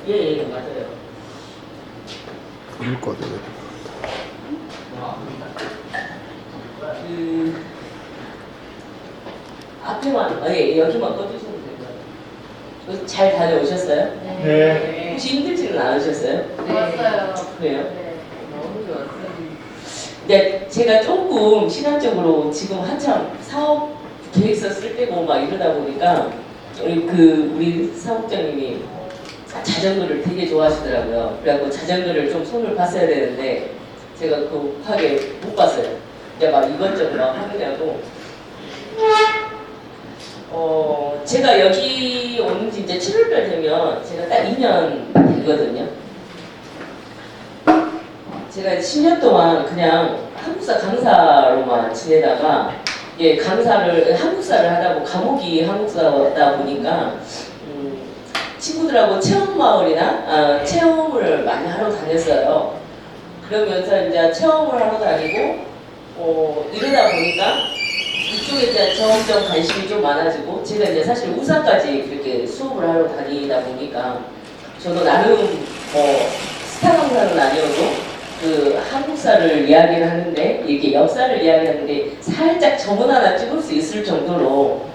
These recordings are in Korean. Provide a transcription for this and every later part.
예, 맞아요. 읽고 되게 앞에만, 예, 여기만 꺼주시면 돼요. 잘 다녀오셨어요? 네. 혹시 힘들지는 않으셨어요? 왔어요. 그래요? 네. 너무 좋았어요. 근데 제가 조금 시간적으로 지금 한참 사업 계획서 쓸 때고 막 이러다 보니까 우리 사업장님이 자전거를 되게 좋아하시더라고요. 그래갖고 자전거를 좀 손을 봤어야 되는데 제가 급하게 못 봤어요. 이제 막 이것저것 막 하느냐고. 제가 여기 온 지 이제 7월달 되면 제가 딱 2년 되거든요. 제가 10년 동안 그냥 한국사 강사로만 지내다가 한국사를 하다 보면 과목이 한국사다 보니까 친구들하고 체험마을이나 체험을 많이 하러 다녔어요. 그러면서 이제 체험을 하러 다니고 이러다 보니까 이쪽에 이제 점점 관심이 좀 많아지고 제가 이제 사실 우사까지 이렇게 수업을 하러 다니다 보니까 저도 나름 스타 강사는 아니어도 그 한국사를 이야기를 하는데 이렇게 역사를 이야기하는데 살짝 점은 하나 찍을 수 있을 정도로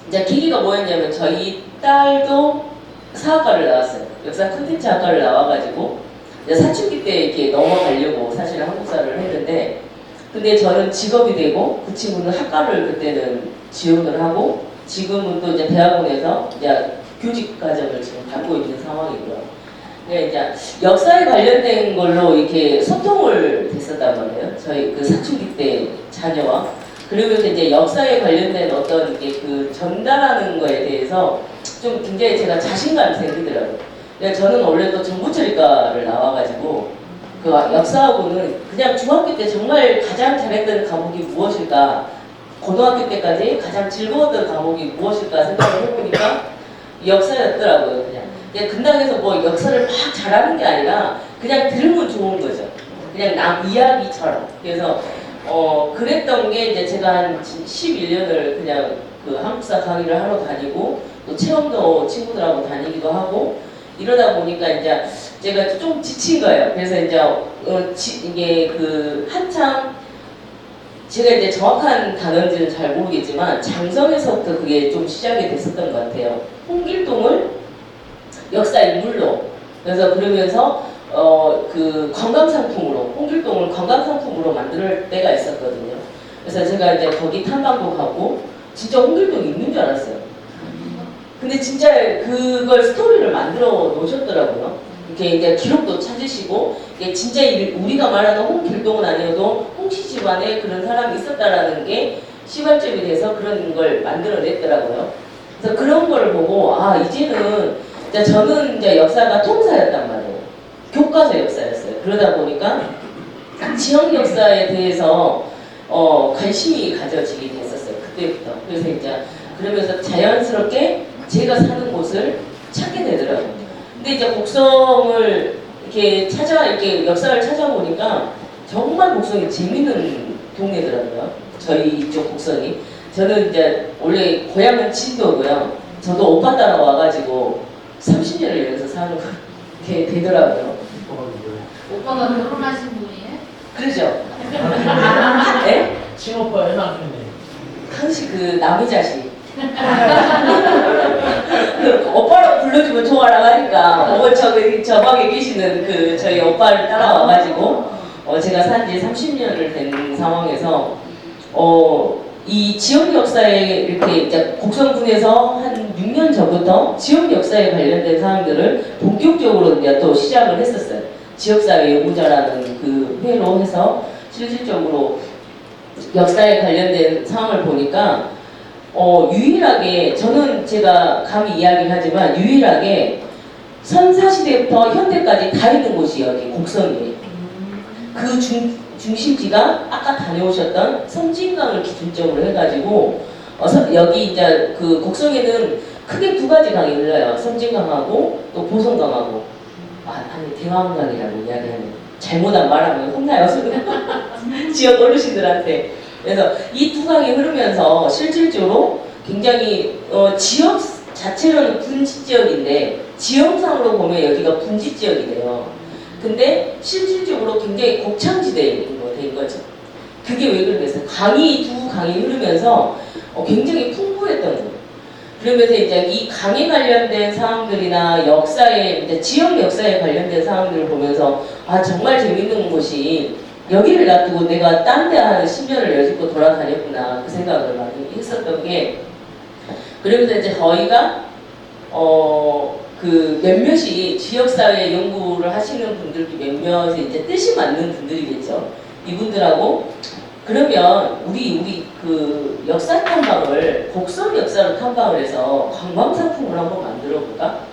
이제 계기가 뭐였냐면 저희 딸도 사학과를 나왔어요. 역사 콘텐츠 학과를 나와가지고 이제 사춘기 때 이렇게 넘어가려고 사실 한국사를 했는데 근데 저는 직업이 되고 그 친구는 학과를 그때는 지원을 하고 지금은 또 이제 대학원에서 이제 교직 과정을 지금 받고 있는 상황이고요. 네, 이제 역사에 관련된 걸로 이렇게 소통을 됐었단 말이에요. 저희 그 사춘기 때 자녀와. 그러면서 이제 역사에 관련된 어떤 이게 그 전달하는 거에 대해서 좀 굉장히 제가 자신감이 생기더라고요. 저는 원래 또 정보처리과를 나와가지고 그 역사하고는 그냥 중학교 때 정말 가장 잘했던 과목이 무엇일까, 고등학교 때까지 가장 즐거웠던 과목이 무엇일까 생각을 해보니까 역사였더라고요. 그냥 근당에서 뭐 역사를 막 잘하는 게 아니라 그냥 들으면 좋은 거죠. 그냥 남 이야기처럼. 그래서 그랬던 게 이제 제가 한 11년을 그냥 그 한국사 강의를 하러 다니고 또 체험도 친구들하고 다니기도 하고 이러다 보니까 이제 제가 좀 지친 거예요. 그래서 이제 이게 그 한참 제가 이제 정확한 단어인지는 잘 모르겠지만 장성에서부터 그게 좀 시작이 됐었던 것 같아요. 홍길동을 역사 인물로 그래서 그러면서 그 관광상품으로 홍길동을 관광상품으로 만들 때가 있었거든요. 그래서 제가 이제 거기 탐방도 가고 진짜 홍길동이 있는 줄 알았어요. 근데 진짜 그걸 스토리를 만들어 놓으셨더라고요. 이렇게 이제 기록도 찾으시고 이게 진짜 우리가 말하는 홍길동은 아니어도 홍씨 집안에 그런 사람이 있었다라는 게 시발점이 돼서 그런 걸 만들어냈더라고요. 그래서 그런 걸 보고 이제는 저는 이제 역사가 통사였단 말이에요. 교과서 역사였어요. 그러다 보니까 지역 역사에 대해서 관심이 가져지게 됐었어요. 그때부터. 그래서 이제 그러면서 자연스럽게 제가 사는 곳을 찾게 되더라고요. 근데 이제 곡성을 이렇게 역사를 찾아보니까 정말 곡성이 재밌는 동네더라고요. 저희 이쪽 곡성이. 저는 이제 원래 고향은 진도고요. 저도 오빠 따라 와가지고 30년을 여기서 사는 게 되더라고요. 오빠가 결혼하신 분이에요? 그러죠? 네? 친오빠 해놨는데. 항시 그 남의 자식. 그 오빠라고 불러주면 좋아라고 하니까 저 방에 계시는 그 저희 오빠를 따라와가지고 제가 산지 30년을 된 상황에서 이 지역 역사에 이렇게 이제 곡성군에서 한 6년 전부터 지역 역사에 관련된 사항들을 본격적으로 이제 또 시작을 했었어요. 지역사회 연구자라는 그 회로 해서 실질적으로 역사에 관련된 상황을 보니까 유일하게 저는 제가 감히 이야기를 하지만 유일하게 선사시대부터 현대까지 다 있는 곳이 여기 곡성이에요. 그 중심지가 아까 다녀오셨던 섬진강을 기준점으로 해가지고 여기 이제 그 곡성에는 크게 두 가지 강이 흘러요. 섬진강하고 또 보성강하고. 아니 대왕강이라고 이야기하면 잘못한 말하면 혼나요. 지역 어르신들한테. 그래서 이 두 강이 흐르면서 실질적으로 굉장히 지역 자체로는 분지 지역인데 지형상으로 보면 여기가 분지 지역이 돼요. 근데 실질적으로 굉장히 곡창지대에 된 거죠. 그게 왜 그러겠어요? 두 강이 흐르면서 굉장히 풍부했던 거예요. 그러면서 이제 이 강에 관련된 사항들이나 역사에, 이제 지역 역사에 관련된 사항들을 보면서 아, 정말 재밌는 곳이 여기를 놔두고 내가 딴 데 한 10년을 여짓고 돌아다녔구나 그 생각을 많이 했었던 게 그러면서 이제 저희가 그 몇몇이 지역사회 연구를 하시는 분들도 몇몇이 이제 뜻이 맞는 분들이겠죠. 이분들하고 그러면 우리 그 역사 탐방을 곡성 역사로 탐방을 해서 관광 상품을 한번 만들어 볼까?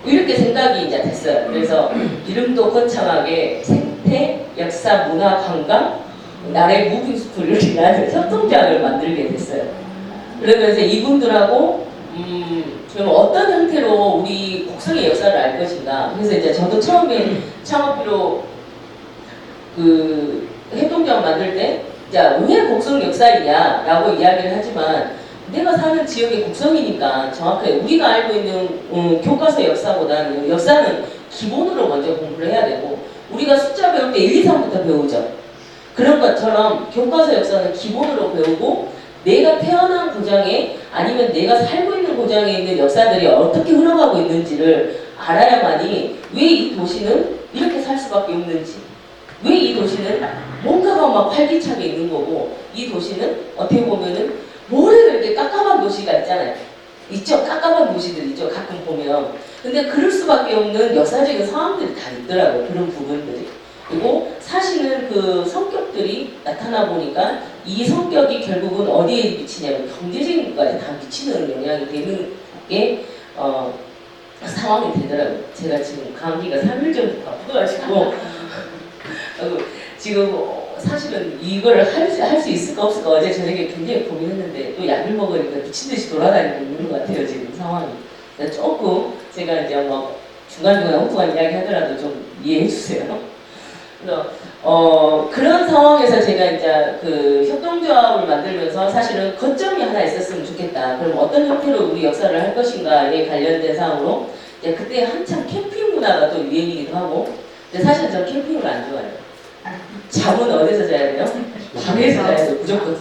이렇게 생각이 이제 됐어요. 그래서 이름도 거창하게 생태, 역사, 문화, 관광, 나라의 무빙스쿨이라는 협동조합을 만들게 됐어요. 그러면서 이분들하고 그럼 어떤 형태로 우리 곡성의 역사를 알 것인가? 그래서 이제 저도 처음에 창업비로 그 협동조합 만들 때, 자, 왜 곡성 역사이냐라고 이야기를 하지만 내가 사는 지역이 곡성이니까 정확하게 우리가 알고 있는 교과서 역사보다는 역사는 기본으로 먼저 공부를 해야 되고 우리가 숫자 배울 때 1, 2, 3부터 배우죠. 그런 것처럼 교과서 역사는 기본으로 배우고 내가 태어난 고장에 아니면 내가 살고 있는 고장에 있는 역사들이 어떻게 흘러가고 있는지를 알아야만이 왜 이 도시는 이렇게 살 수밖에 없는지 왜 이 도시는 뭔가가 막 활기차게 있는 거고 이 도시는 어떻게 보면은 모래가 이렇게 깝깝한 도시가 있잖아요. 있죠? 깝깝한 도시들 있죠? 가끔 보면. 근데 그럴 수밖에 없는 역사적인 상황들이 다 있더라고요. 그런 부분들이. 그리고 사실은 그 성격들이 나타나 보니까 이 성격이 결국은 어디에 미치냐면 경제적인 것까지 다 미치는 영향이 되는 게 상황이 되더라고요. 제가 지금 감기가 3일 전부터 아파가지고 지금 사실은 이걸 할 수 있을까 없을까 어제 저녁에 굉장히 고민했는데 또 약을 먹으니까 미친듯이 돌아다니고 있는 것 같아요. 지금 상황이. 그러니까 조금 제가 이제 뭐 중간중간 엉뚱한 이야기 하더라도 좀 이해해 주세요. 그래서 그런 상황에서 제가 이제 그 협동조합을 만들면서 사실은 거점이 하나 있었으면 좋겠다. 그럼 어떤 형태로 우리 역사를 할 것인가에 관련된 사항으로 이제 그때 한참 캠핑 문화가 또 유행이기도 하고 근데 사실 저는 캠핑을 안 좋아해요. 잠은 어디서 자야 돼요? 방에서 자야 돼요. 무조건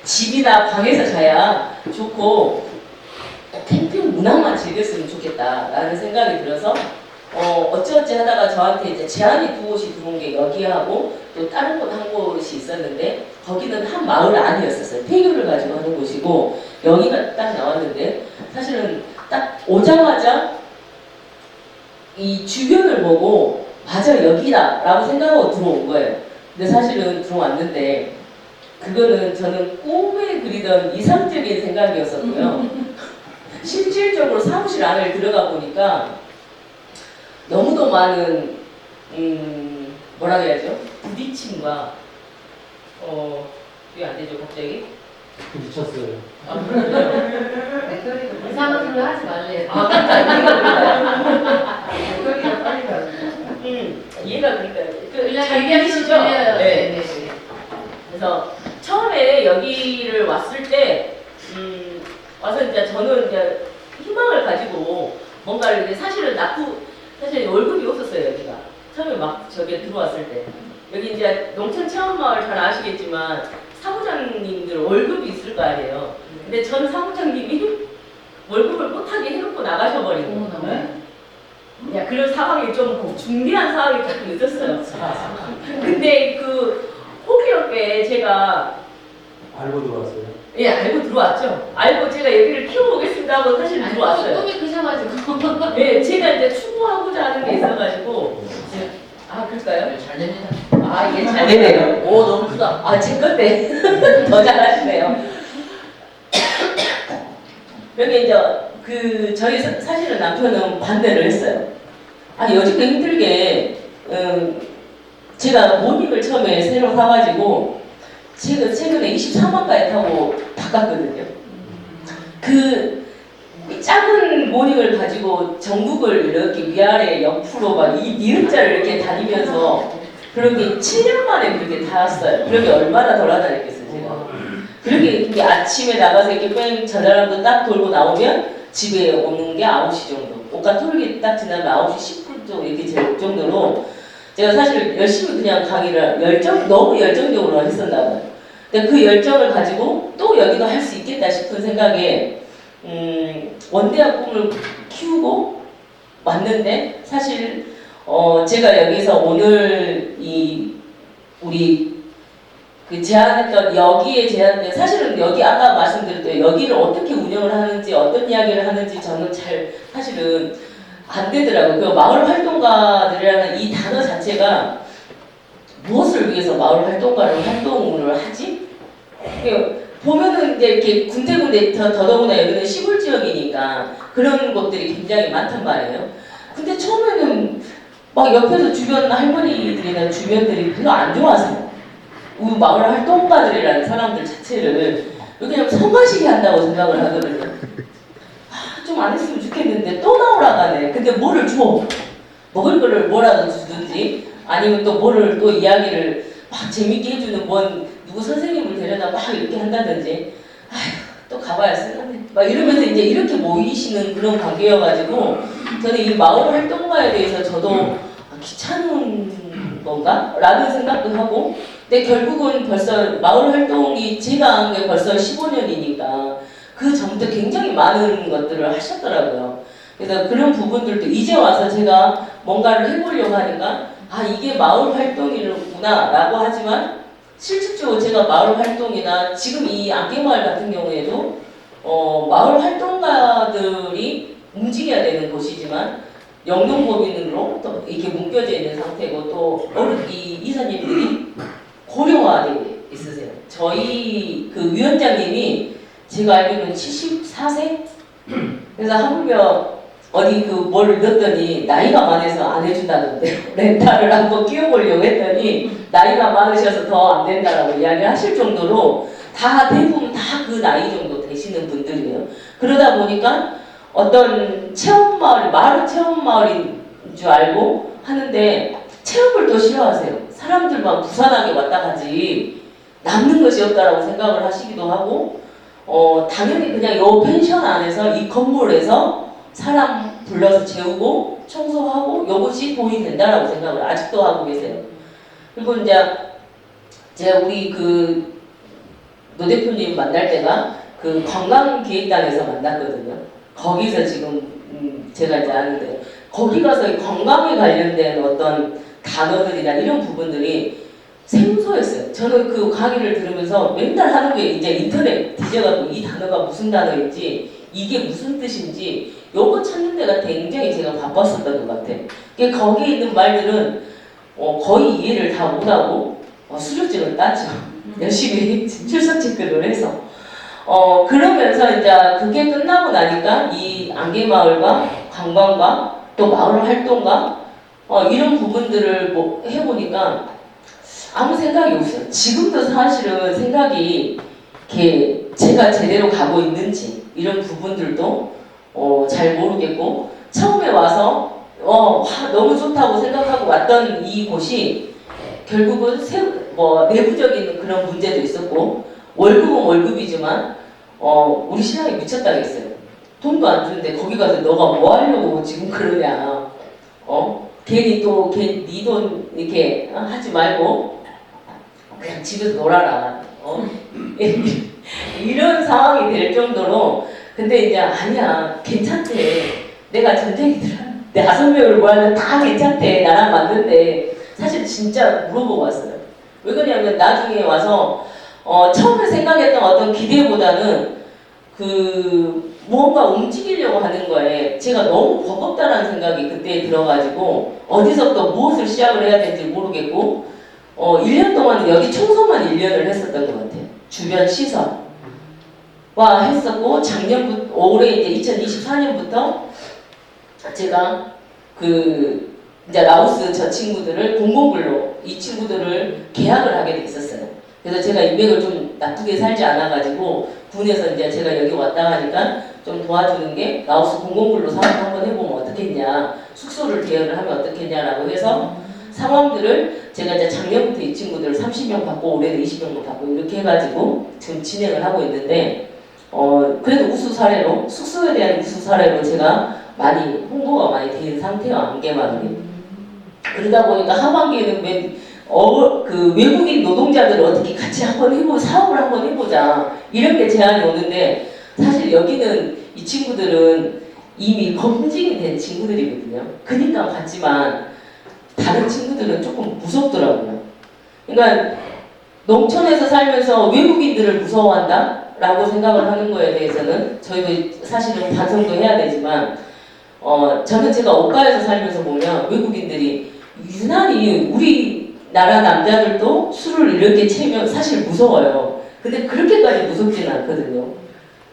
집이나 방에서 자야 좋고 캠핑 문화만 즐겼으면 좋겠다라는 생각이 들어서 어찌어찌 하다가 저한테 이제 제안이 두 곳이 들어온 게 여기하고 또 다른 곳 한 곳이 있었는데 거기는 한 마을 안이었었어요. 폐교를 가지고 하는 곳이고 여기가 딱 나왔는데 사실은 딱 오자마자 이 주변을 보고 맞아 여기다 라고 생각하고 들어온 거예요. 근데 사실은 들어왔는데 그거는 저는 꿈에 그리던 이상적인 생각이었었고요. 실질적으로 사무실 안에 들어가 보니까 너무도 많은 뭐라 해야죠? 부딪힘과 이게 안 되죠 갑자기? 부딪혔어요. 이상한 소리 하지 말래요. 아 깜짝이야. 소리가 빨리 가요. 이해가 그러니까 잘 이해하시죠? 들려요. 네. 그래서 처음에 여기를 왔을 때 와서 이제 저는 이제 희망을 가지고 뭔가를 이제 사실 월급이 없었어요 여기가 처음에 막 저기 들어왔을 때 여기 이제 농촌 체험마을 잘 아시겠지만 사무장님들 월급이 있을 거 아니에요. 근데 전 사무장님이 월급을 못하게 해놓고 나가셔버린 거예요. 야, 그런 상황이 좀 중대한 상황이 조금 있었어요. 근데 그 호기롭게 제가 알고 들어왔어요. 예, 알고 들어왔죠. 알고 제가 여기를 키워보겠습니다 하고 사실 들어왔어요. 꿈이 크셔가지고. 예, 제가 이제 추구하고자 하는 게 있어가지고 아, 그럴까요? 잘 됩니다. 아, 이게 잘 되네요. 오, 너무 크다. 아, 제 건데 더 잘하시네요. 여기 이제 저희 사실은 남편은 반대를 했어요. 아, 여직도 힘들게, 제가 모닝을 처음에 새로 사가지고, 제가 최근에 24만까지 타고 바꿨거든요. 이 작은 모닝을 가지고 전국을 이렇게 위아래 옆으로 막 이 니은자를 이렇게 다니면서 그렇게 7년 만에 그렇게 타왔어요. 그렇게 얼마나 돌아다녔겠어요, 제가. 그렇게 아침에 나가서 이렇게 뺑 전화람도 딱 돌고 나오면 집에 오는 게 9시 정도. 옷가 톨게 딱 지나면 9시 10분 정도 이렇게 될 정도로 제가 사실 열심히 그냥 강의를 너무 열정적으로 했었나 봐요. 근데 그 열정을 가지고 또 여기도 할 수 있겠다 싶은 생각에 원대한 꿈을 키우고 왔는데 사실 제가 여기서 오늘 우리 제안했던 여기에 제안된 사실은 여기 아까 말씀드렸던 여기를 어떻게 운영을 하는지 어떤 이야기를 하는지 저는 잘 사실은 안 되더라고요. 그 마을 활동가들이라는 이 단어 자체가 무엇을 위해서 마을 활동가를 활동을 하지? 보면은 이제 이렇게 군데군데 더더구나 여기는 시골 지역이니까 그런 곳들이 굉장히 많단 말이에요. 근데 처음에는 막 옆에서 주변 할머니들이나 주변들이 별로 안 좋아하세요. 우리 마을 활동가들이라는 사람들 자체를 그냥 성가시게 한다고 생각을 하거든요. 좀 안 했으면 좋겠는데 또 나오라 가네. 근데 뭐를 줘? 먹을 거를 뭐라도 주든지 아니면 또 뭐를 또 이야기를 막 재밌게 해주는 누구 선생님을 데려다 막 이렇게 한다든지 아휴 또 가봐야 쓰는데 막 이러면서 이제 이렇게 모이시는 그런 관계여가지고 저는 이 마을 활동가에 대해서 저도 귀찮은 건가? 라는 생각도 하고 근데 결국은 벌써 마을 활동이 제가 한 게 벌써 15년이니까 그 전부터 굉장히 많은 것들을 하셨더라고요. 그래서 그런 부분들도 이제 와서 제가 뭔가를 해보려고 하니까 아 이게 마을 활동이구나 라고 하지만 실질적으로 제가 마을 활동이나 지금 이 안개마을 같은 경우에도 마을 활동가들이 움직여야 되는 곳이지만 영농법인으로 또 이렇게 묶여져 있는 상태고 또 이 이사님들이 고령화되어 있으세요. 저희 그 위원장님이 제가 알기로는 74세? 그래서 하물며 어디 뭘 넣었더니 나이가 많아서 안 해준다던데요. 렌탈을 한번 끼워보려고 했더니 나이가 많으셔서 더 안 된다라고 이야기를 하실 정도로 대부분 다 그 나이 정도 되시는 분들이에요. 그러다 보니까 어떤 체험마을, 마을은 체험마을인 줄 알고 하는데 체험을 더 싫어하세요. 사람들만 부산하게 왔다 가지 남는 것이 없다라고 생각을 하시기도 하고 당연히 그냥 요 펜션 안에서 이 건물에서 사람 불러서 재우고 청소하고 이것이 돈이 된다라고 생각을 아직도 하고 계세요. 그리고 이제 제가 우리 노 대표님 만날 때가 관광기획단에서 만났거든요. 거기서 지금 제가 이제 아는데 거기 가서 관광에 관련된 어떤 단어들이나 이런 부분들이 생소했어요. 저는 그 강의를 들으면서 맨날 하는 게 이제 인터넷 뒤져가지고 이 단어가 무슨 단어인지 이게 무슨 뜻인지 요거 찾는 데가 굉장히 제가 바빴었던 것 같아요. 거기에 있는 말들은 거의 이해를 다 못하고 수료증을 땄죠. 열심히 출석 체크를 해서 그러면서 이제 그게 끝나고 나니까 이 안개마을과 관광과 또 마을 활동가 이런 부분들을 해보니까 아무 생각이 없어요. 지금도 사실은 생각이 이렇게 제가 제대로 가고 있는지 이런 부분들도 잘 모르겠고 처음에 와서 너무 좋다고 생각하고 왔던 이곳이 결국은 내부적인 그런 문제도 있었고 월급은 월급이지만 우리 신랑이 미쳤다겠어요. 돈도 안 주는데 거기 가서 너가 뭐 하려고 지금 그러냐. 괜히 네 돈 이렇게 하지 말고 그냥 집에서 놀아라. 이런 상황이 될 정도로 근데 이제 아니야 괜찮대. 내가 전쟁이들아 5명을 모아서 다 괜찮대. 나랑 맞는데 사실 진짜 물어보고 왔어요. 왜 그러냐면 나중에 와서 처음에 생각했던 어떤 기대보다는 뭔가 움직이려고 하는 거에 제가 너무 버겁다라는 생각이 그때 들어가지고 어디서부터 무엇을 시작을 해야 될지 모르겠고 1년 동안은 여기 청소만 1년을 했었던 것 같아요. 주변 시설. 했었고 작년부터 올해 이제 2024년부터 제가 이제 라오스 저 친구들을 공공근로 이 친구들을 계약을 하게 돼 있었어요. 그래서 제가 인맥을 좀 나쁘게 살지 않아가지고 군에서 이제 제가 여기 왔다 하니까 좀 도와주는 게 라오스 공공근로 사업 한번 해보면 어떻겠냐, 숙소를 대여를 하면 어떻겠냐라고 해서 상황들을 제가 이제 작년부터 이 친구들 30명 받고 올해는 20명 받고 이렇게 해가지고 지금 진행을 하고 있는데 그래도 우수 사례로 숙소에 대한 우수 사례로 제가 많이 홍보가 많이 된 상태예요. 안개마을이. 그러다 보니까 하반기에는 그 외국인 노동자들을 어떻게 같이 사업을 한번 해보자 이런 게 제안이 오는데 사실 여기는 이 친구들은 이미 검증이 된 친구들이거든요. 그러니까 갔지만 다른 친구들은 조금 무섭더라고요. 그러니까 농촌에서 살면서 외국인들을 무서워한다? 라고 생각을 하는 거에 대해서는 저희도 사실은 반성도 해야 되지만 저는 제가 옷가에서 살면서 보면 외국인들이 유난히 우리나라 남자들도 술을 이렇게 채면 사실 무서워요. 근데 그렇게까지 무섭지는 않거든요.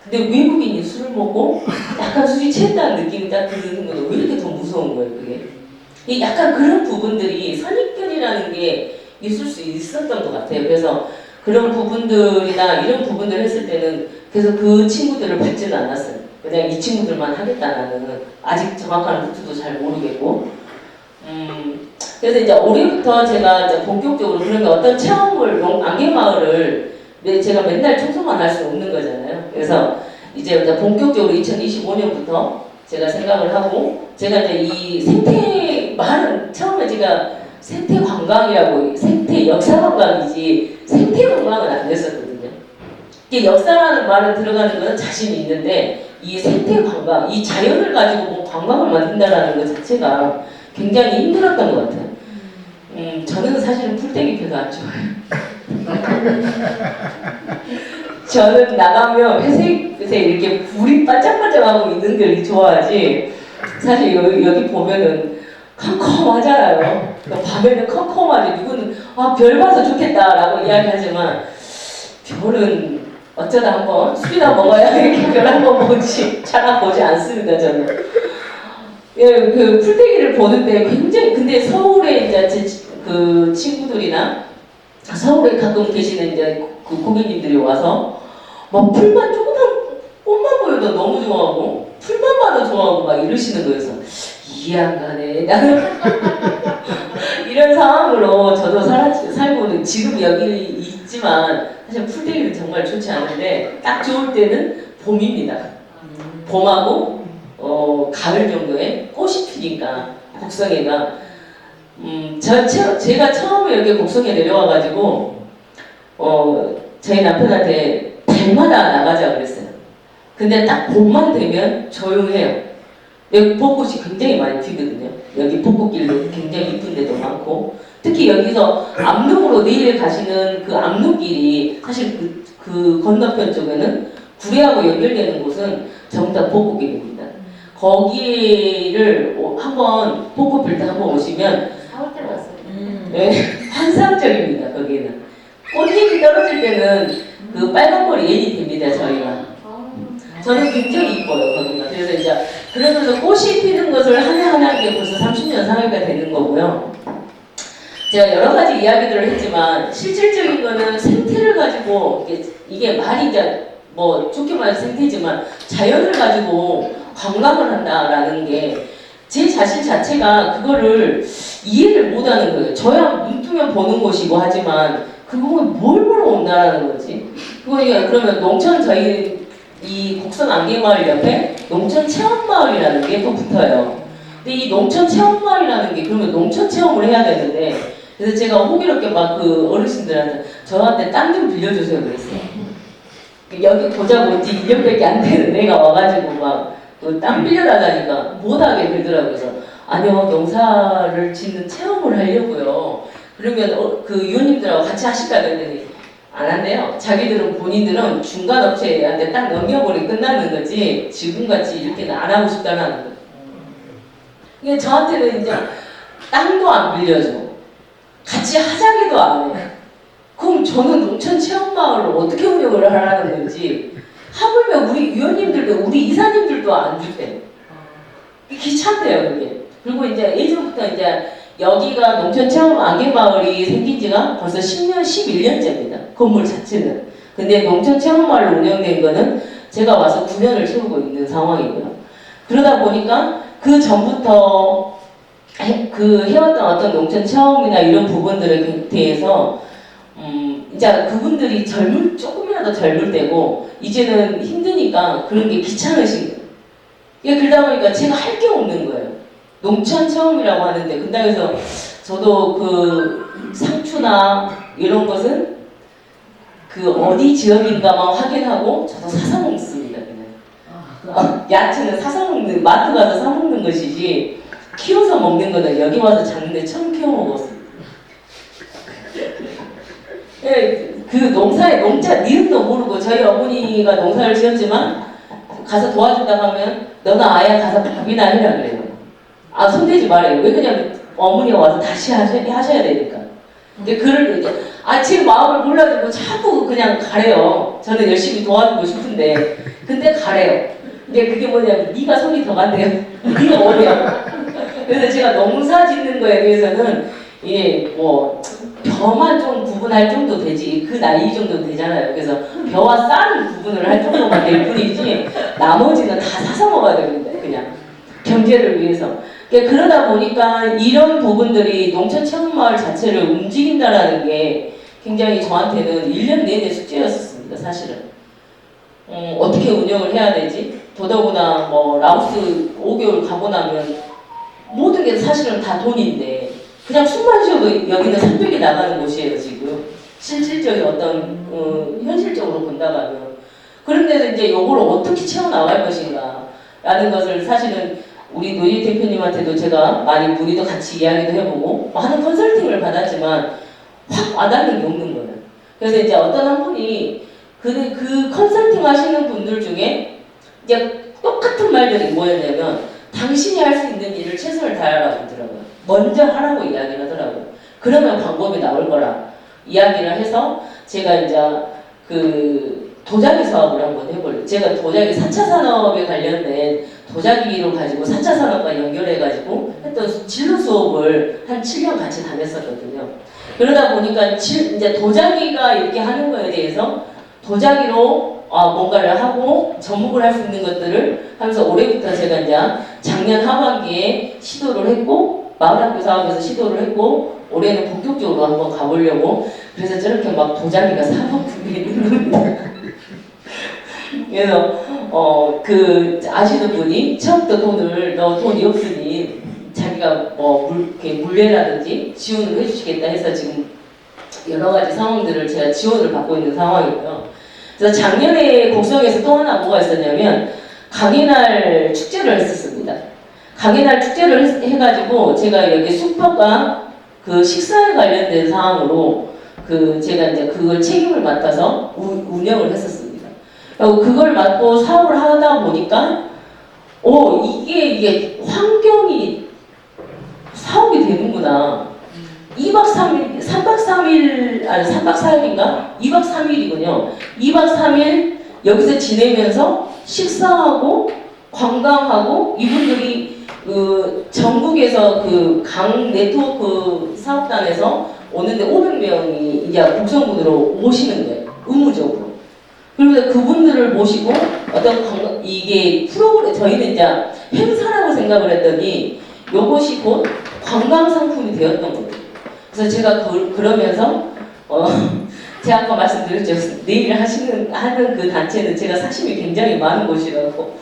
근데 외국인이 술을 먹고 약간 술이 취했다는 느낌이 딱 드는 건 왜 이렇게 더 무서운 거예요, 그게? 약간 그런 부분들이 선입견이라는 게 있을 수 있었던 것 같아요. 그래서 그런 부분들이나 이런 부분들을 했을 때는 그래서 그 친구들을 받지는 않았어요. 그냥 이 친구들만 하겠다는 아직 정확한 루트도 잘 모르겠고 그래서 이제 올해부터 제가 이제 본격적으로 그러면 어떤 체험을 안개마을을 제가 맨날 청소만 할 수 없는 거잖아요. 그래서 이제 본격적으로 2025년부터 제가 생각을 하고 제가 이제 이 생태 마을은 처음에 제가 생태 관광이라고 생태 역사 관광이지 생태 관광은 안 됐었거든요. 이게 역사라는 말을 들어가는 것은 자신이 있는데 이 생태 관광, 이 자연을 가지고 뭐 관광을 만든다라는 것 자체가 굉장히 힘들었던 것 같아요. 저는 사실은 풀떼기 별로 안 좋아해요. 저는 나가면 회색 이렇게 불이 반짝반짝하고 있는 걸 좋아하지. 사실 여기 보면은 컴컴하잖아요. 밤에는 컴컴하지. 누구는 별 봐서 좋겠다라고 이야기하지만 별은 어쩌다 한번 술이나 먹어야 이렇게 별 한번 보지 잘 보지 않습니다. 저는. 예, 그 풀떼기를 보는데 굉장히 근데 서울에 이제 그 친구들이나 서울에 가끔 계시는 이제 그 고객님들이 와서 막 풀만 조그만 꽃만 보여도 너무 좋아하고 풀만 봐도 좋아하고 막 이러시는 거여서 이해 안 가네. 나는 이런 상황으로 저도 살고 지금 여기 있지만 사실 풀떼기는 정말 좋지 않은데 딱 좋을 때는 봄입니다. 봄하고 가을 정도에 꽃이 피니까 곡성애가 제가 처음에 여기 곡성에 내려와가지고 저희 남편한테 달마다 나가자 그랬어요. 근데 딱 봄만 되면 조용해요. 여기 벚꽃이 굉장히 많이 피거든요. 여기 벚꽃길도 굉장히 이쁜 데도 많고 특히 여기서 압록으로 내일 가시는 그 압록길이 사실 그 건너편 쪽에는 구례하고 연결되는 곳은 전부 다 벚꽃길입니다. 거기를 한번 벚꽃 필 때 한번 오시면 4월 때 왔어요. 네, 환상적입니다. 거기는 꽃잎이 떨어질 때는 그 빨간머리 예이 됩니다. 저희가. 저는 굉장히 이뻐요 거기가. 그래서 이제 그러면서 꽃이 피는 것을 하나하나 게 벌써 30년 사회가 되는 거고요. 제가 여러 가지 이야기들을 했지만 실질적인 거는 생태를 가지고 이게 말이 이제 뭐 좋게 말해서 생태지만 자연을 가지고 관광을 한다라는 게 제 자신 자체가 그거를 이해를 못하는 거예요. 저야 눈 뜨면 보는 곳이고 하지만 그거는 뭘 보러 온다라는 거지. 그러면 농촌 저희 이 곡성 안개마을 옆에 농촌 체험마을이라는 게 또 붙어요. 근데 이 농촌 체험마을이라는 게 그러면 농촌 체험을 해야 되는데 그래서 제가 호기롭게 막 그 어르신들한테 저한테 땅 좀 빌려주세요 그랬어요. 여기 보자고 이제 2년밖에 안 되는 애가 와가지고 막 땅 빌려달라니까 못하게 그러더라고요. 그래서 아니요 농사를 짓는 체험을 하려고요. 그러면 그 위원님들하고 같이 하실까 그랬더니 안 한대요. 자기들은 본인들은 중간 업체한테 딱 넘겨버리고 끝나는 거지 지금같이 이렇게는 안 하고 싶다는 거예요. 이게 저한테는 이제 땅도 안 빌려줘. 같이 하자기도 안 해. 그럼 저는 농촌 체험마을을 어떻게 운영을 하라는 건지 하물며 우리 위원님들도 우리 이사님들도 안 주세요. 귀찮대요 그게. 그리고 이제 예전부터 이제 여기가 농촌체험 안개마을이 생긴 지가 벌써 10년, 11년째입니다. 건물 자체는. 근데 농촌체험마을로 운영된 거는 제가 와서 9년을 채우고 있는 상황이고요. 그러다 보니까 그 전부터 해왔던 어떤 농촌체험이나 이런 부분들에 대해서 이제 그분들이 조금이라도 젊을 때고 이제는 힘드니까 그런 게 귀찮으신 거예요. 그러다 보니까 제가 할 게 없는 거예요. 농촌 체험이라고 하는데 그다음에서 저도 그 상추나 이런 것은 그 어디 지역인가만 확인하고 저도 사서 먹습니다. 그냥 야채는 사서 먹는 마트 가서 사 먹는 것이지 키워서 먹는 거는 여기 와서 작년에 처음 키워 먹었습니다. 그 농자 니은도 모르고 저희 어머니가 농사를 지었지만 가서 도와준다고 하면 너는 아야 가서 밥이나 해라 그래요. 아 손대지 말아요. 왜 그러냐면 어머니가 와서 다시 하셔야 되니까. 근데 그럴 때 이제 제 마음을 몰라주고 자꾸 그냥 가래요. 저는 열심히 도와주고 싶은데 근데 가래요. 근데 그게 뭐냐면 네가 손이 더 간대요. 네가 뭐래요. 그래서 제가 농사 짓는 거에 대해서는 이게 뭐 벼만 좀 구분할 정도 되지 그 나이 정도 되잖아요. 그래서 벼와 쌀은 구분을 할 정도만 될 뿐이지 나머지는 다 사서 먹어야 됩니다. 그냥 경제를 위해서. 그러다 보니까 이런 부분들이 농촌체험마을 자체를 움직인다라는 게 굉장히 저한테는 1년 내내 숙제였었습니다. 사실은. 어떻게 운영을 해야 되지? 더더구나 뭐 라오스 5개월 가고 나면 모든 게 사실은 다 돈인데 그냥 숨만 쉬어도 여기는 300이 나가는 곳이에요 지금. 실질적인 어떤 현실적으로 본다면. 그런데도 이제 요걸 어떻게 채워나갈 것인가 라는 것을 사실은 우리 노예 대표님한테도 제가 많이 문의도 같이 이야기도 해보고 많은 컨설팅을 받았지만 확 와닿는 게 없는 거예요. 그래서 이제 어떤 한 분이 그 컨설팅 하시는 분들 중에 이제 똑같은 말들이 뭐였냐면 당신이 할 수 있는 일을 최선을 다하라고 하더라고요. 먼저 하라고 이야기를 하더라고요. 그러면 방법이 나올 거라 이야기를 해서 제가 이제 그 도자기 사업을 한번 해볼래요. 제가 도자기 4차 산업에 관련된 도자기로 가지고 4차 산업과 연결해가지고 했던 진로 수업을 한 7년 같이 다녔었거든요. 그러다 보니까 이제 도자기가 이렇게 하는 거에 대해서 도자기로 뭔가를 하고 접목을 할 수 있는 것들을 하면서 올해부터 제가 이제 작년 하반기에 시도를 했고 마을학교 사업에서 시도를 했고 올해는 본격적으로 한번 가보려고 그래서 저렇게 막 도자기가 사모품이 있는 겁니다. 그래서 그 아시는 분이 처음부터 너 돈이 없으니 자기가 뭐 물레라든지 지원을 해주시겠다 해서 지금 여러 가지 상황들을 제가 지원을 받고 있는 상황이고요. 그래서 작년에 곡성에서 또 하나 뭐가 있었냐면 강의날 축제를 했었습니다. 강의날 축제를 해가지고 제가 여기 숙박과 그 식사에 관련된 사항으로 제가 이제 그걸 책임을 맡아서 운영을 했었습니다. 그걸 맡고 사업을 하다 보니까 이게 환경이 사업이 되는구나. 2박 3일, 3박 3일, 아니 3박 4일인가? 2박 3일이군요. 2박 3일 여기서 지내면서 식사하고 관광하고 이분들이 전국에서 강 네트워크 사업단에서 오는데 500명이 이제 곡성군으로 오시는 거예요. 의무적으로. 그리고 그분들을 모시고 이게 프로그램 저희는 이제 행사라고 생각을 했더니 이것이 곧 관광 상품이 되었던 거예요. 그래서 제가 그러면서 제가 아까 말씀드렸죠. 내일 하는 그 단체는 제가 사심이 굉장히 많은 곳이라고.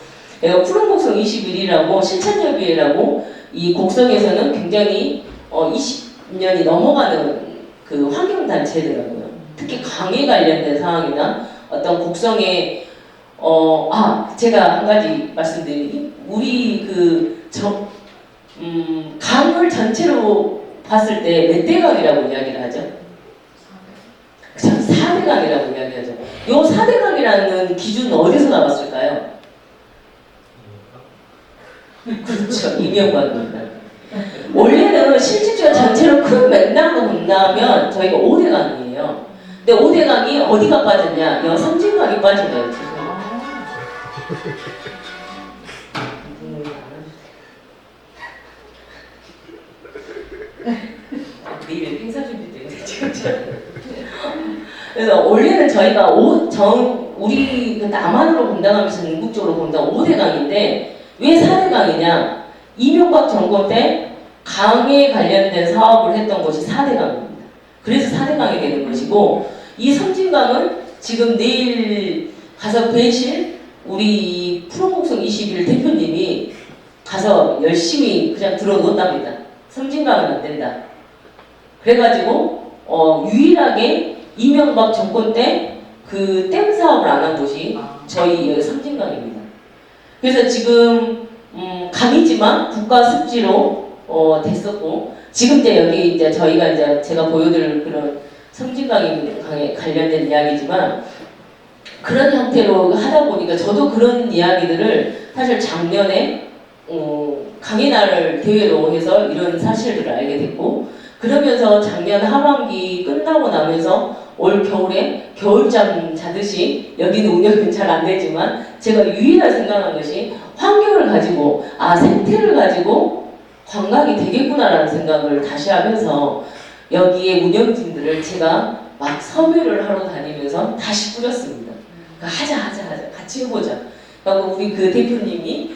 푸른 곡성 21이라고 실천협의회라고 이 곡성에서는 굉장히 20년이 넘어가는 그 환경단체더라고요. 특히 강에 관련된 사항이나 어떤 곡성의 제가 한 가지 말씀드리기 우리 강을 전체로 봤을 때 몇 대강이라고 이야기를 하죠? 그쵸? 4대강이라고 이야기하죠. 요 4대강이라는 기준은 어디서 나왔을까요? 그렇죠. 이명박입니다. 원래는 실질적으로 전체로 큰 맥락으로 본다면 저희가 5대강이에요. 근데 5대강이 어디가 빠졌냐? 성진강이 빠진 거예요. 내일 행사 준비 때문에 지금 그래서 원래는 저희가 우리 그 남한으로 분당하면서 전국적으로 본다 5대강인데 왜 4대강이냐? 이명박 정권 때 강에 관련된 사업을 했던 곳이 4대강입니다. 그래서 4대강이 되는 것이고 이 섬진강은 지금 내일 가서 뵈실 우리 프로목성 21 대표님이 가서 열심히 그냥 들어놓았답니다. 섬진강은 안 된다. 그래가지고 유일하게 이명박 정권 때 그 댐 사업을 안 한 곳이 저희 여기 섬진강입니다. 그래서 지금 강이지만 국가 습지로 됐었고 지금 이제 여기 이제 저희가 이제 제가 보여드릴 그런 섬진강에 관련된 이야기지만 그런 형태로 하다 보니까 저도 그런 이야기들을 사실 작년에 강의 날을 대회로 해서 이런 사실들을 알게 됐고 그러면서 작년 하반기 끝나고 나면서 올 겨울에 겨울잠 자듯이 여기는 운영은 잘 안 되지만 제가 유일하게 생각한 것이 환경을 가지고 생태를 가지고 관광이 되겠구나라는 생각을 다시 하면서 여기에 운영진들을 제가 막 섭외를 하러 다니면서 다시 꾸렸습니다. 하자 같이 해보자. 그리고 우리 그 대표님이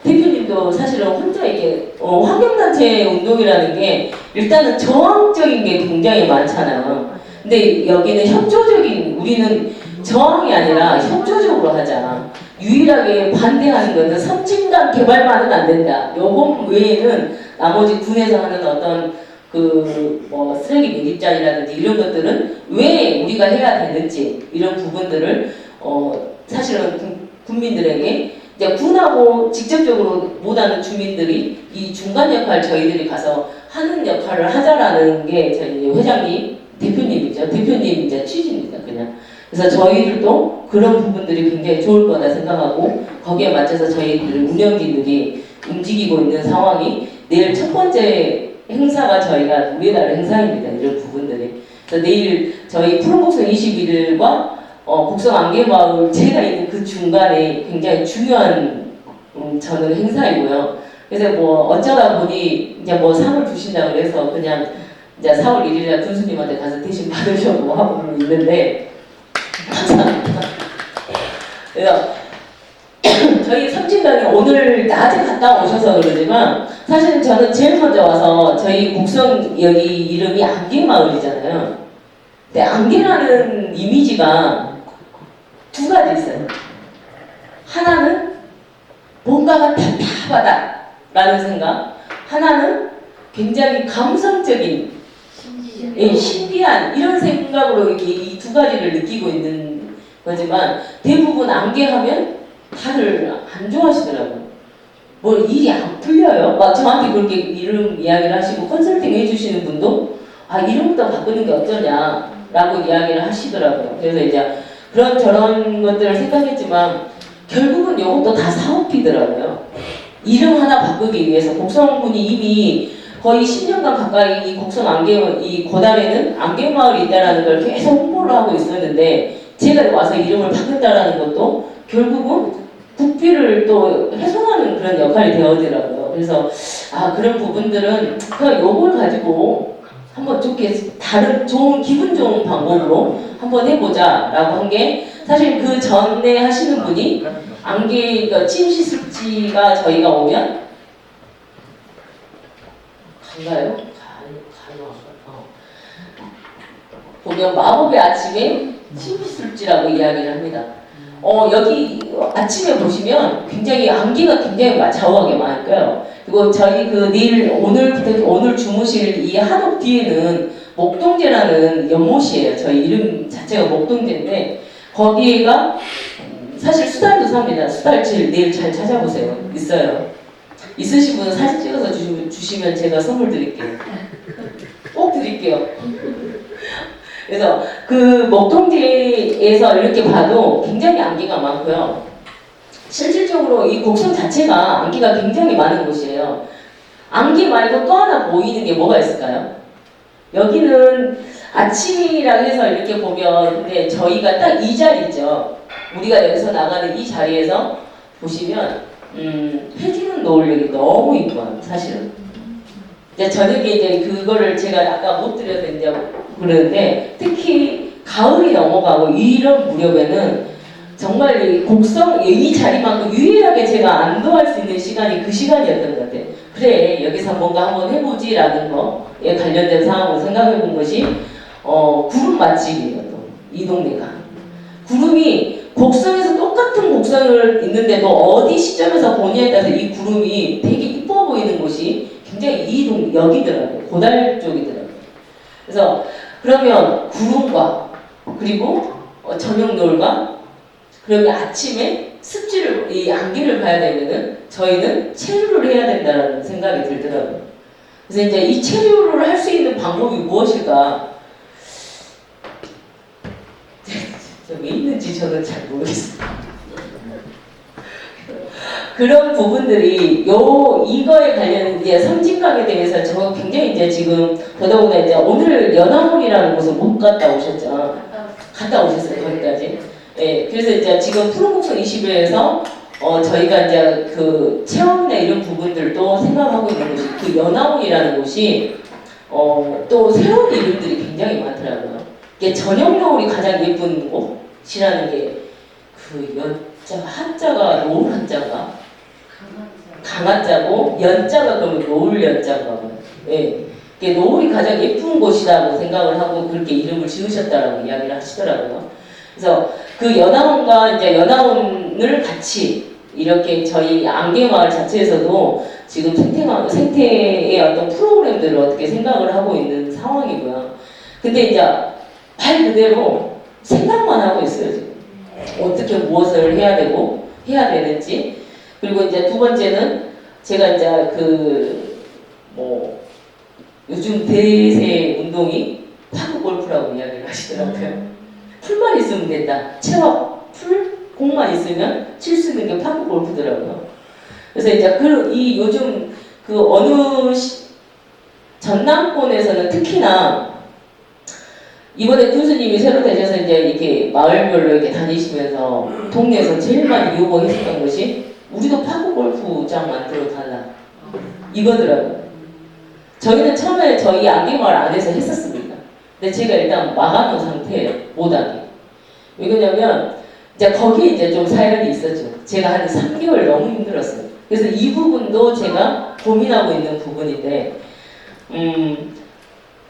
대표님도 사실은 혼자 이게 환경단체 운동이라는 게 일단은 저항적인 게 굉장히 많잖아요. 근데 여기는 협조적인 우리는 저항이 아니라 협조적으로 하자. 유일하게 반대하는 것은 섬진강 개발만은 안 된다. 요거 외에는 나머지 군에서 하는 어떤 쓰레기 매립장이라든지 이런 것들은 왜 우리가 해야 되는지 이런 부분들을 사실은 국민들에게 이제 군하고 직접적으로 못하는 주민들이 이 중간 역할 저희들이 가서 하는 역할을 하자라는 게 저희 회장님 대표님이죠. 대표님 이제 취지입니다. 그냥. 그래서 저희들도 그런 부분들이 굉장히 좋을 거다 생각하고 거기에 맞춰서 저희들 운영진들이 움직이고 있는 상황이 내일 첫 번째 행사가 저희가 우리나라 행사입니다. 이런 부분들이. 그래서 내일 저희 푸른곡성 21일과 곡성 안개마을 제가 있는 그 중간에 굉장히 중요한 저는 행사이고요. 그래서 어쩌다 보니 이제 상을 주신다고 그래서 그냥 이제 4월 1일에 군수님한테 가서 대신 받으려고 하고 있는데 감사합니다. 그래서 저희 섬진강에 오늘 낮에 갔다 오셔서 그러지만 사실 저는 제일 먼저 와서 저희 곡성 여기 이름이 안개마을이잖아요. 근데 안개라는 이미지가 두 가지 있어요. 하나는 뭔가가 답답하다라는 생각, 하나는 굉장히 감성적인 신비한 이런 생각으로 이렇게 이 두 가지를 느끼고 있는 거지만 대부분 안개하면 다들 안 좋아하시더라고요. 뭐 일이 안 풀려요? 막 저한테 그렇게 이름 이야기를 하시고 컨설팅 해주시는 분도 이름부터 바꾸는 게 어쩌냐라고 이야기를 하시더라고요. 그래서 이제 그런 저런 것들을 생각했지만 결국은 이것도 다 사업비더라고요. 이름 하나 바꾸기 위해서 곡성군이 이미 거의 10년간 가까이 이 곡성 이 고달에는 안개마을이 있다는 걸 계속 홍보를 하고 있었는데 제가 와서 이름을 바꾼다라는 것도 결국은 국비를 또 훼손하는 그런 역할이 되어더라고요. 그래서 그런 부분들은 그냥 요걸 가지고 한번 좋게 다른 기분 좋은 방법으로 한번 해보자라고 한 게 사실 그 전에 하시는 분이 안개 침 씻을지가 저희가 오면 간가요? 보면 마법의 아침에 침 씻을지라고 이야기를 합니다. 여기 아침에 보시면 굉장히 안개가 굉장히 좌우하게 많을 거예요. 그리고 저희 오늘 주무실 이 한옥 뒤에는 목동제라는 연못이에요. 저희 이름 자체가 목동제인데 거기가 사실 수달도 삽니다. 수달질 내일 잘 찾아보세요. 있어요. 있으신 분은 사진 찍어서 주시면 제가 선물 드릴게요. 꼭 드릴게요. 그래서 그 목동제에서 이렇게 봐도 굉장히 안개가 많고요. 실질적으로 이 곡성 자체가 안개가 굉장히 많은 곳이에요. 안개 말고 또 하나 보이는 게 뭐가 있을까요? 여기는 아침이라고 해서 이렇게 보면 근데 저희가 딱 이 자리죠. 우리가 여기서 나가는 이 자리에서 보시면 해지는 노을력이 너무 이뻐요, 사실은. 이제 저녁에 이제 그거를 제가 아까 못 드려서 이제 그러는데 특히 가을이 넘어가고 이런 무렵에는 정말 이 곡성 이 자리만큼 유일하게 제가 안도할 수 있는 시간이 그 시간이었던 것 같아요. 그래 여기서 뭔가 한번 해보지라는 거에 관련된 상황을 생각해 본 것이 구름 맛집이에요. 또 이 동네가 구름이 곡성에서 똑같은 곡성을 있는데도 어디 시점에서 보냐에 따라서 이 구름이 되게 이뻐 보이는 곳이 굉장히 이 여기더라고요. 고달 쪽이더라고요. 그래서 그러면 구름과 그리고 저녁 노을과 그러면 아침에 습지를 이 안개를 봐야 되면은 저희는 체류를 해야 된다는 생각이 들더라고요. 그래서 이제 이 체류를 할 수 있는 방법이 무엇일까? 왜 있는지 저는 잘 모르겠어요. 그런 부분들이 이거에 관련 이제 섬진강에 대해서 저 굉장히 이제 지금 더더구나 이제 오늘 연화문이라는 곳을 못 갔다 오셨죠? 갔다 오셨어요 거기까지. 예, 그래서 이제 지금 푸른곡선 20회에서 저희가 이제 그 체험이나 이런 부분들도 생각하고 있는 곳이 그 연화문이라는 곳이 또 새로운 이름들이 굉장히 많더라고요. 이게 저녁 노을이 가장 예쁜 곳이라는 게 그 한자가 노을 한자가 강한자고 연자가 그러면 노을 연자인가 봐요. 예. 이게 노을이 가장 예쁜 곳이라고 생각을 하고 그렇게 이름을 지으셨다라고 이야기를 하시더라고요. 그래서 그 연화원과 이제 연화원을 같이 이렇게 저희 안개마을 자체에서도 지금 생태의 어떤 프로그램들을 어떻게 생각을 하고 있는 상황이고요. 근데 이제 말 그대로 생각만 하고 있어요, 지금. 어떻게 무엇을 해야 되고, 해야 되는지. 그리고 이제 두 번째는 제가 이제 요즘 대세 운동이 파크 골프라고 이야기를 하시더라고요. 풀만 있으면 된다. 채와 풀, 공만 있으면 칠 수 있는 게 파크 골프더라고요. 그래서 이제 요즘 전남권에서는 특히나 이번에 교수님이 새로 되셔서 이제 이렇게 마을별로 이렇게 다니시면서 동네에서 제일 많이 요구했었던 것이 우리도 파크 골프장 만들어 달라. 이거더라고요. 저희는 처음에 저희 안개마을 안에서 했었습니다. 근데 제가 일단 막아놓은 상태예요. 못하게. 왜 그러냐면 이제 거기에 이제 좀 사연이 있었죠. 제가 한 3개월 너무 힘들었어요. 그래서 이 부분도 제가 고민하고 있는 부분인데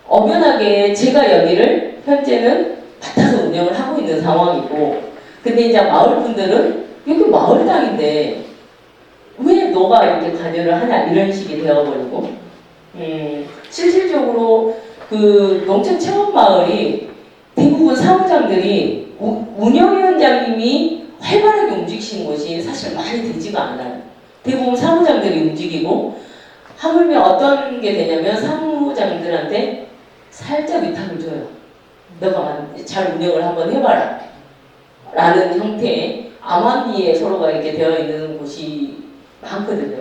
엄연하게 제가 여기를 현재는 맡아서 운영을 하고 있는 상황이고 근데 이제 마을 분들은 여기 마을당인데 왜 너가 이렇게 관여를 하냐 이런 식이 되어버리고 실질적으로 그 농촌체험마을이 대부분 사무장들이 운영위원장님이 활발하게 움직이신 곳이 사실 많이 되지가 않아요. 대부분 사무장들이 움직이고 하물며 어떤 게 되냐면 사무장들한테 살짝 위탁을 줘요. 너가 잘 운영을 한번 해봐라 라는 형태의 암암리에 서로가 이렇게 되어 있는 곳이 많거든요.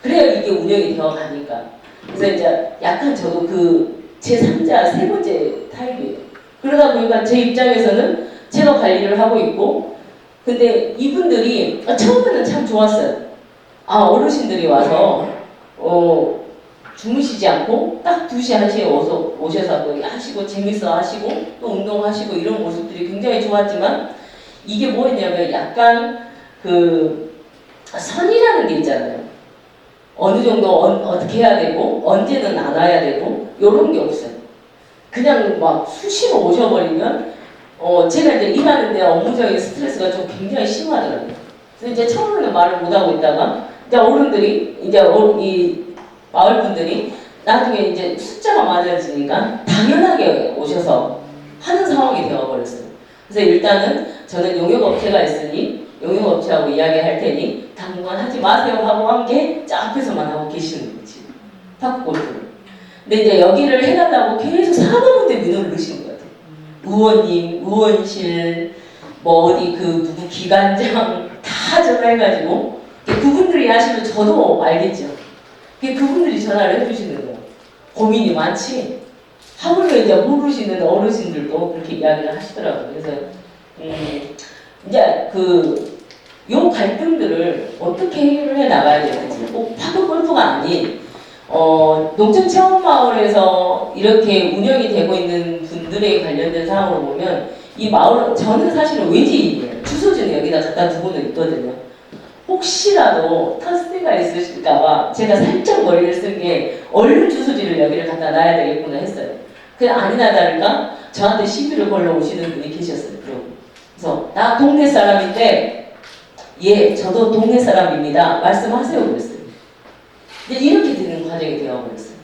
그래야 이게 운영이 되어 가니까. 그래서 이제 약간 저도 그 제3자 세 번째 타입이에요. 그러다 보니까 제 입장에서는 제가 관리를 하고 있고 근데 이분들이 처음에는 참 좋았어요. 어르신들이 와서 주무시지 않고 딱 2시, 1시에 오셔서 또 하시고 재밌어 하시고 또 운동하시고 이런 모습들이 굉장히 좋았지만 이게 뭐였냐면 약간 그 선이라는 게 있잖아요. 어느 정도 어떻게 해야 되고 언제는 안 와야 되고 이런 게 없어요. 그냥 막 수시로 오셔버리면 제가 이제 일하는데 업무적인 스트레스가 좀 굉장히 심하더라고요. 그래서 이제 처음에는 말을 못하고 있다가 이제 어른들이 이제 이 마을 분들이 나중에 이제 숫자가 많아지니까 당연하게 오셔서 하는 상황이 되어버렸어요. 그래서 일단은 저는 용역업체가 있으니 용역업체하고 이야기할 테니 당분간 하지 마세요 하고 한 게 저 앞에서만 하고 계시는 거지. 파크 골프를. 근데 이제 여기를 해달라고 계속 사과문대 민원을 넣으시는 것 같아요. 의원님, 의원실, 뭐 어디 누구 기관장 다 전화해가지고 그분들이 하시면 저도 알겠죠. 그분들이 전화를 해주시는 거예요. 고민이 많지. 하물며 이제 모르시는 어르신들도 그렇게 이야기를 하시더라고요. 그래서 이제 요 갈등들을 어떻게 해결을 해 나가야 되는지 꼭 파도 골프가 아닌 농촌 체험마을에서 이렇게 운영이 되고 있는 분들에 관련된 사항으로 보면 이 마을은 저는 사실은 외지인이에요. 주소지는 여기다 갖다 두고는 있거든요. 혹시라도 터스가 있으실까봐 제가 살짝 머리를 쓴 게 얼른 주소지를 여기를 갖다 놔야 되겠구나 했어요. 그냥 아니나 다를까 저한테 시비를 걸러 오시는 분이 계셨어요. 그래서 나 동네 사람인데 예 저도 동네 사람입니다. 말씀하세요 그랬어요. 이제 이렇게 되는 과정이 되어버렸어요.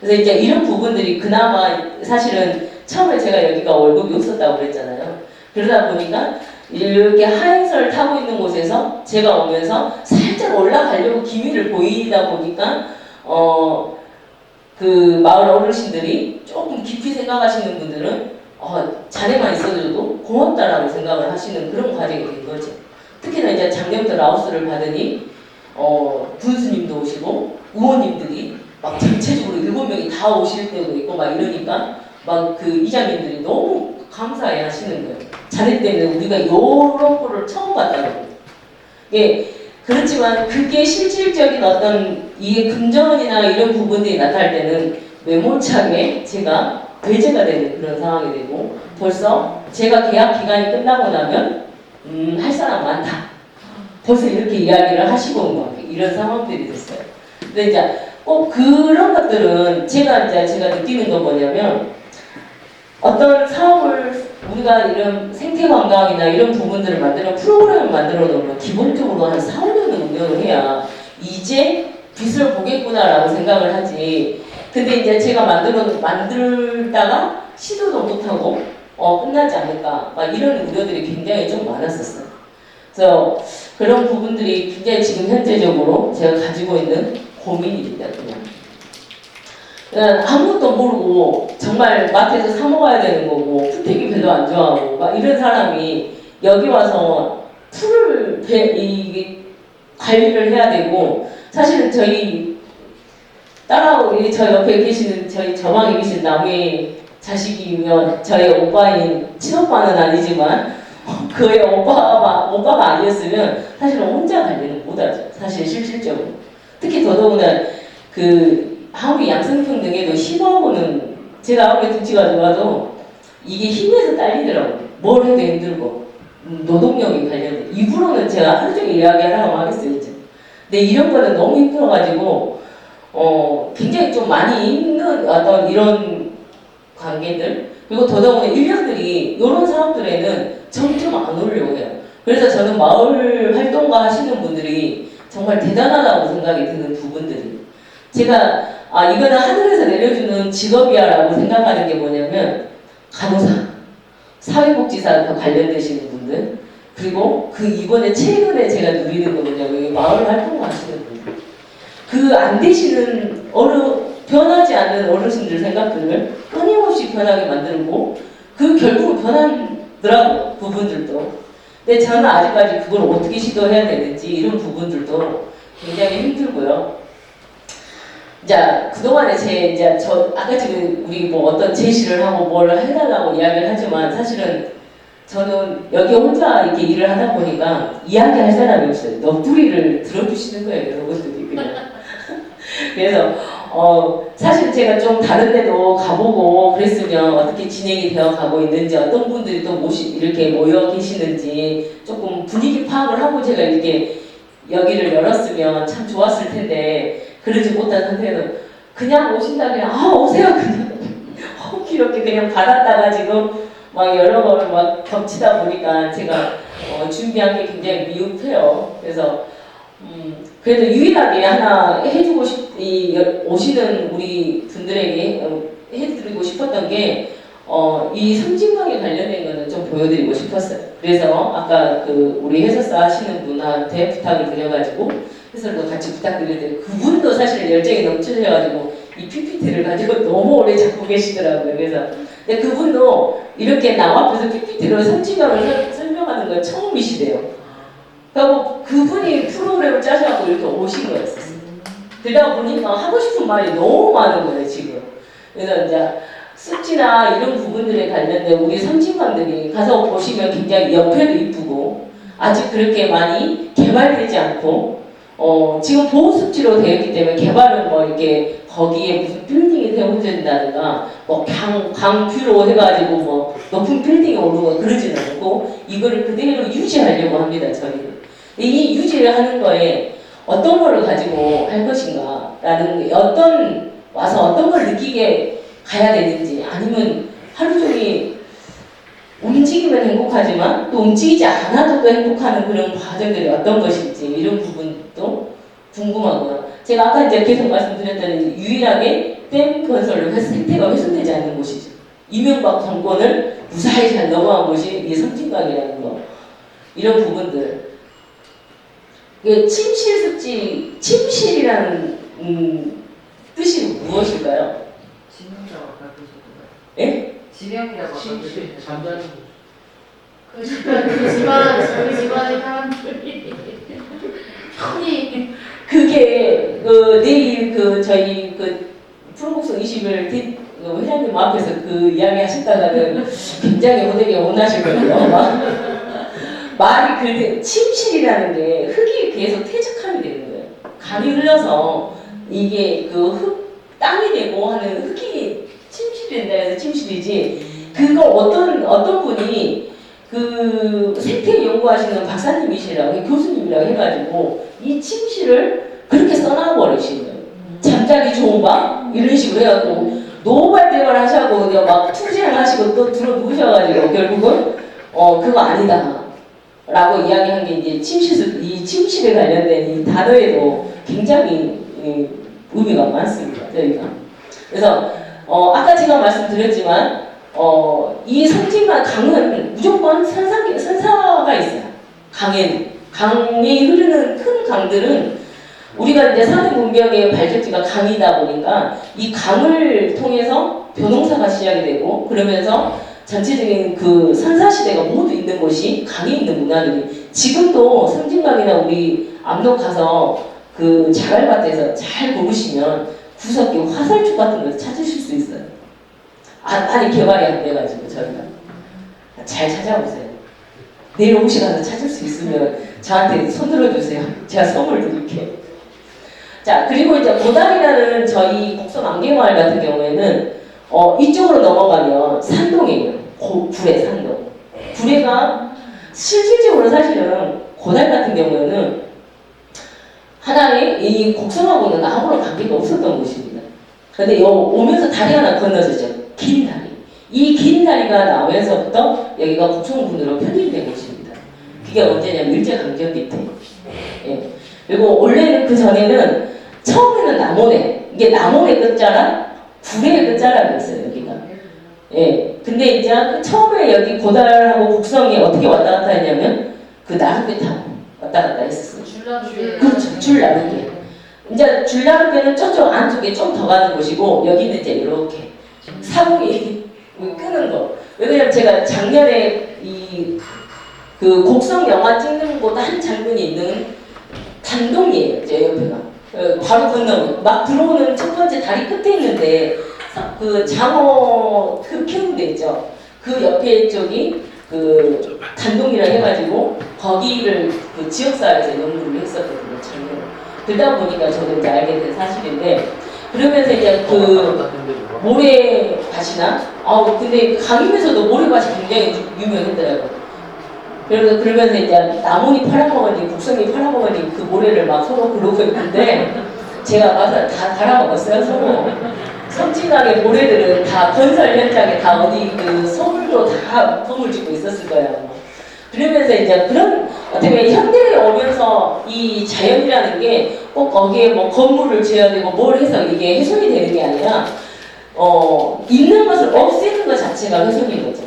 그래서 이제 이런 부분들이 그나마 사실은 처음에 제가 여기가 월급이 없었다고 그랬잖아요. 그러다 보니까 이렇게 하행선을 타고 있는 곳에서 제가 오면서 살짝 올라가려고 기미를 보이다 보니까 그 마을 어르신들이 조금 깊이 생각하시는 분들은 자네만 있어도 고맙다라고 생각을 하시는 그런 과정이 된 거죠. 특히나 이제 작년부터 라오스를 받으니 군수님도 오시고 의원님들이 막 전체적으로 7명이 다 오실 때도 있고 막 이러니까 막 그 이장님들이 너무 감사해 하시는 거예요. 자네 때문에 우리가 이런 거를 처음 봤다고. 예, 그렇지만 그게 실질적인 어떤 이게 금전이나 이런 부분들이 나타날 때는 매몰차게 제가 배제가 되는 그런 상황이 되고 벌써 제가 계약 기간이 끝나고 나면 할 사람 많다. 벌써 이렇게 이야기를 하시고 온 것 같아요. 이런 상황들이 됐어요. 근데 이제 꼭 그런 것들은 제가 느끼는 건 뭐냐면 어떤 사업을 우리가 이런 생태관광이나 이런 부분들을 만드는 프로그램을 만들어 놓으면 기본적으로 한 4, 5년은 운영을 해야 이제 빛을 보겠구나라고 생각을 하지. 근데 이제 제가 만들다가 시도도 못하고 끝나지 않을까 막 이런 우려들이 굉장히 좀 많았었어요. 그래서 그런 부분들이 굉장히 지금 현재적으로 제가 가지고 있는 고민입니다. 그냥 아무것도 모르고 정말 마트에서 사 먹어야 되는 거고 풀떼기 별로 안 좋아하고 막 이런 사람이 여기 와서 풀을 관리를 해야 되고 사실은 저희 딸하고 저 옆에 계시는 저희 저방에 계신 남의 자식이면 저희 오빠인 친오빠는 아니지만 그의 오빠가 아니었으면 사실은 혼자 관리는 못하죠. 사실 실질적으로. 특히 더더구나 아무리 양성평등에도 힘하고는 제가 아무리 등치가 좋아도 이게 힘에서 딸리더라고요. 뭘 해도 힘들고 노동력이 관련된 입으로는 제가 하루 종일 이야기하라고 하겠어요. 이제. 근데 이런 거는 너무 힘들어가지고 굉장히 좀 많이 힘든 어떤 이런 관계들 그리고 더더구나 인력들이 이런 사업들에는 점점 안 오려고 해요. 그래서 저는 마을 활동가 하시는 분들이 정말 대단하다고 생각이 드는 부분들이 제가 이거는 하늘에서 내려주는 직업이야라고 생각하는 게 뭐냐면 간호사, 사회복지사와 관련되시는 분들 그리고 이번에 최근에 제가 누리는 거 뭐냐면 마을 활동가 하시는 분들 그 안 되시는 변하지 않는 어르신들 생각들을 끊임없이 변하게 만들고 결국은 변하더라고요. 부분들도. 근데 저는 아직까지 그걸 어떻게 시도해야 되는지 이런 부분들도 굉장히 힘들고요. 자, 그동안에 아까 지금 우리 어떤 제시를 하고 뭘 해달라고 이야기를 하지만 사실은 저는 여기 혼자 이렇게 일을 하다 보니까 이야기할 사람이 없어요. 넋두리를 들어주시는 거예요, 여러분들이 그냥. 그래서 사실 제가 좀 다른 데도 가보고 그랬으면 어떻게 진행이 되어 가고 있는지 어떤 분들이 또 이렇게 모여 계시는지 조금 분위기 파악을 하고 제가 이렇게 여기를 열었으면 참 좋았을 텐데 그러지 못한 상태는 그냥 오신다 그냥 오세요 그냥 이렇게 그냥 받았다가 지금 막 여러 번 막 겹치다 보니까 제가 준비한 게 굉장히 미흡해요. 그래서 그래도 유일하게 하나 해주고 오시는 우리 분들에게 해드리고 싶었던 게 이 섬진강에 관련된 거는 좀 보여드리고 싶었어요. 그래서 아까 우리 해설사 하시는 분한테 부탁을 드려가지고 해설도 같이 부탁드렸는데 그분도 사실 열정이 넘치셔가지고 이 PPT를 가지고 너무 오래 잡고 계시더라고요. 그래서 근데 그분도 이렇게 남 앞에서 PPT로 섬진강을 설명하는 건 처음이시대요. 그리고 그분이 프로그램을 짜셔갖고 이렇게 오신 거였어요. 그러다 보니까 하고 싶은 말이 너무 많은 거예요, 지금. 그래서 이제 습지나 이런 부분들에 관련된 우리 섬진강들이 가서 보시면 굉장히 옆에도 이쁘고 아직 그렇게 많이 개발되지 않고 지금 보호습지로 되어 있기 때문에 개발은 뭐 이렇게 거기에 무슨 빌딩이 세워진다든가 뭐 강뷰로 해가지고 뭐 높은 빌딩이 오르고 그러지는 않고 이거를 그대로 유지하려고 합니다. 저희는. 이 유지를 하는 거에 어떤 거를 가지고 할 것인가 라는 와서 어떤 걸 느끼게 가야 되는지 아니면 하루 종일 움직이면 행복하지만 또 움직이지 않아도 또 행복하는 그런 과정들이 어떤 것인지 이런 부분도 궁금하고요. 제가 아까 이제 계속 말씀드렸던 유일하게 댐 건설로 생태가 훼손되지 않는 곳이죠. 이명박 정권을 무사히 잘 넘어간 곳이 이 섬진강이라는 거. 이런 부분들. 침실습지, 침실이라는 뜻이 무엇일까요? 지명이라고 바꾸셨구나. 예? 지명이라고 바꾸셨구나. 잠자는 그 집안의 사람들이 형이 그게 내일 저희 프로국성 20을 회장님 앞에서 그 이야기 하셨다가는 굉장히 호되게 원하실 거예요. 말이 침실이라는 게 흙이 계속 퇴적함이 되는 거예요. 강이 흘러서 이게 땅이 되고 하는 흙이 침실이 된다 해서 침실이지. 그거 어떤 분이 생태 연구하시는 박사님이시라고 교수님이라고 해가지고 이 침실을 그렇게 써놔버리신 거예요. 잠자기 좋은 방 이런 식으로 해갖고 노발대발 하시고 그냥 막 투쟁하시고 또 들어 누우셔가지고 결국은 그거 아니다. 라고 이야기한 게 이제 이 침실에 관련된 이 단어에도 굉장히 의미가 많습니다. 저희가. 그래서 아까 제가 말씀드렸지만 이 섬진강 강은 무조건 선사가 있어요. 강에 흐르는 큰 강들은 우리가 이제 산업 문명의 발전지가 강이다 보니까 이 강을 통해서 벼농사가 시작이 되고 그러면서 전체적인 선사시대가 모두 있는 곳이 강에 있는 문화들이 지금도 섬진강이나 우리 압록 가서 자갈밭에서 잘 보시면 구석기 화살촉 같은 걸 찾으실 수 있어요. 아니 개발이 안 돼가지고 저희가 잘 찾아보세요. 내일 혹시 가서 찾을 수 있으면 저한테 손 들어주세요. 제가 선물 드릴게요. 자, 그리고 이제 고달이라는 저희 곡성 안개마을 같은 경우에는 이쪽으로 넘어가면 산동이에요. 구례 산동. 구례가 실질적으로 사실은 고달 같은 경우에는 하나의 이 곡성하고는 아무런 관계가 없었던 곳입니다. 근데 오면서 다리 하나 건너서죠. 긴 다리. 이 긴 다리가 나오면서부터 여기가 곡성군으로 편입된 곳입니다. 그게 언제냐면 일제강점기 때. 예. 그리고 원래는 그 전에는 처음에는 남원에 이게 남원의 끝자락, 구례의 끝자락이 있어요 여기가. 예. 근데 이제 처음에 여기 고달하고 곡성이 어떻게 왔다 갔다 했냐면 나룻배 타고 왔다 갔다 했었어요. 줄나루배. 그렇죠. 줄나룻배. 이제 줄나룻배는 저쪽 안쪽에 좀 더 가는 곳이고 여기는 이제 이렇게 사공이 끄는 거. 왜냐면 제가 작년에 곡성 영화 찍는 곳 한 장면이 있는 단동이에요. 제 옆에가. 바로 건너 막 들어오는 첫 번째 다리 끝에 있는데 장어 키우는 데 있죠. 그 옆에 쪽이 단동이라 해가지고 거기를 지역사회에서 연구를 했었거든요. 작년에. 그러다 보니까 저도 이제 알게 된 사실인데 그러면서 이제 모래밭이나 근데 강림에서도 모래밭이 굉장히 유명했더라고요. 그러면서 이제 남원이 팔아먹었니 곡성이 팔아먹었니 그 모래를 막 서로 그러고 있는데 제가 가서 다 갈아먹었어요 서로. 섬진강의 모래들은 다 건설 현장에 다 어디 서울로 다 건물 짓고 있었을 거예요. 그러면서 이제 그런 어떻게 현대에 오면서 이 자연이라는 게 꼭 거기에 뭐 건물을 지어야 되고 뭘 해서 이게 훼손이 되는 게 아니라 있는 것을 없애는 것 자체가 훼손인 거죠.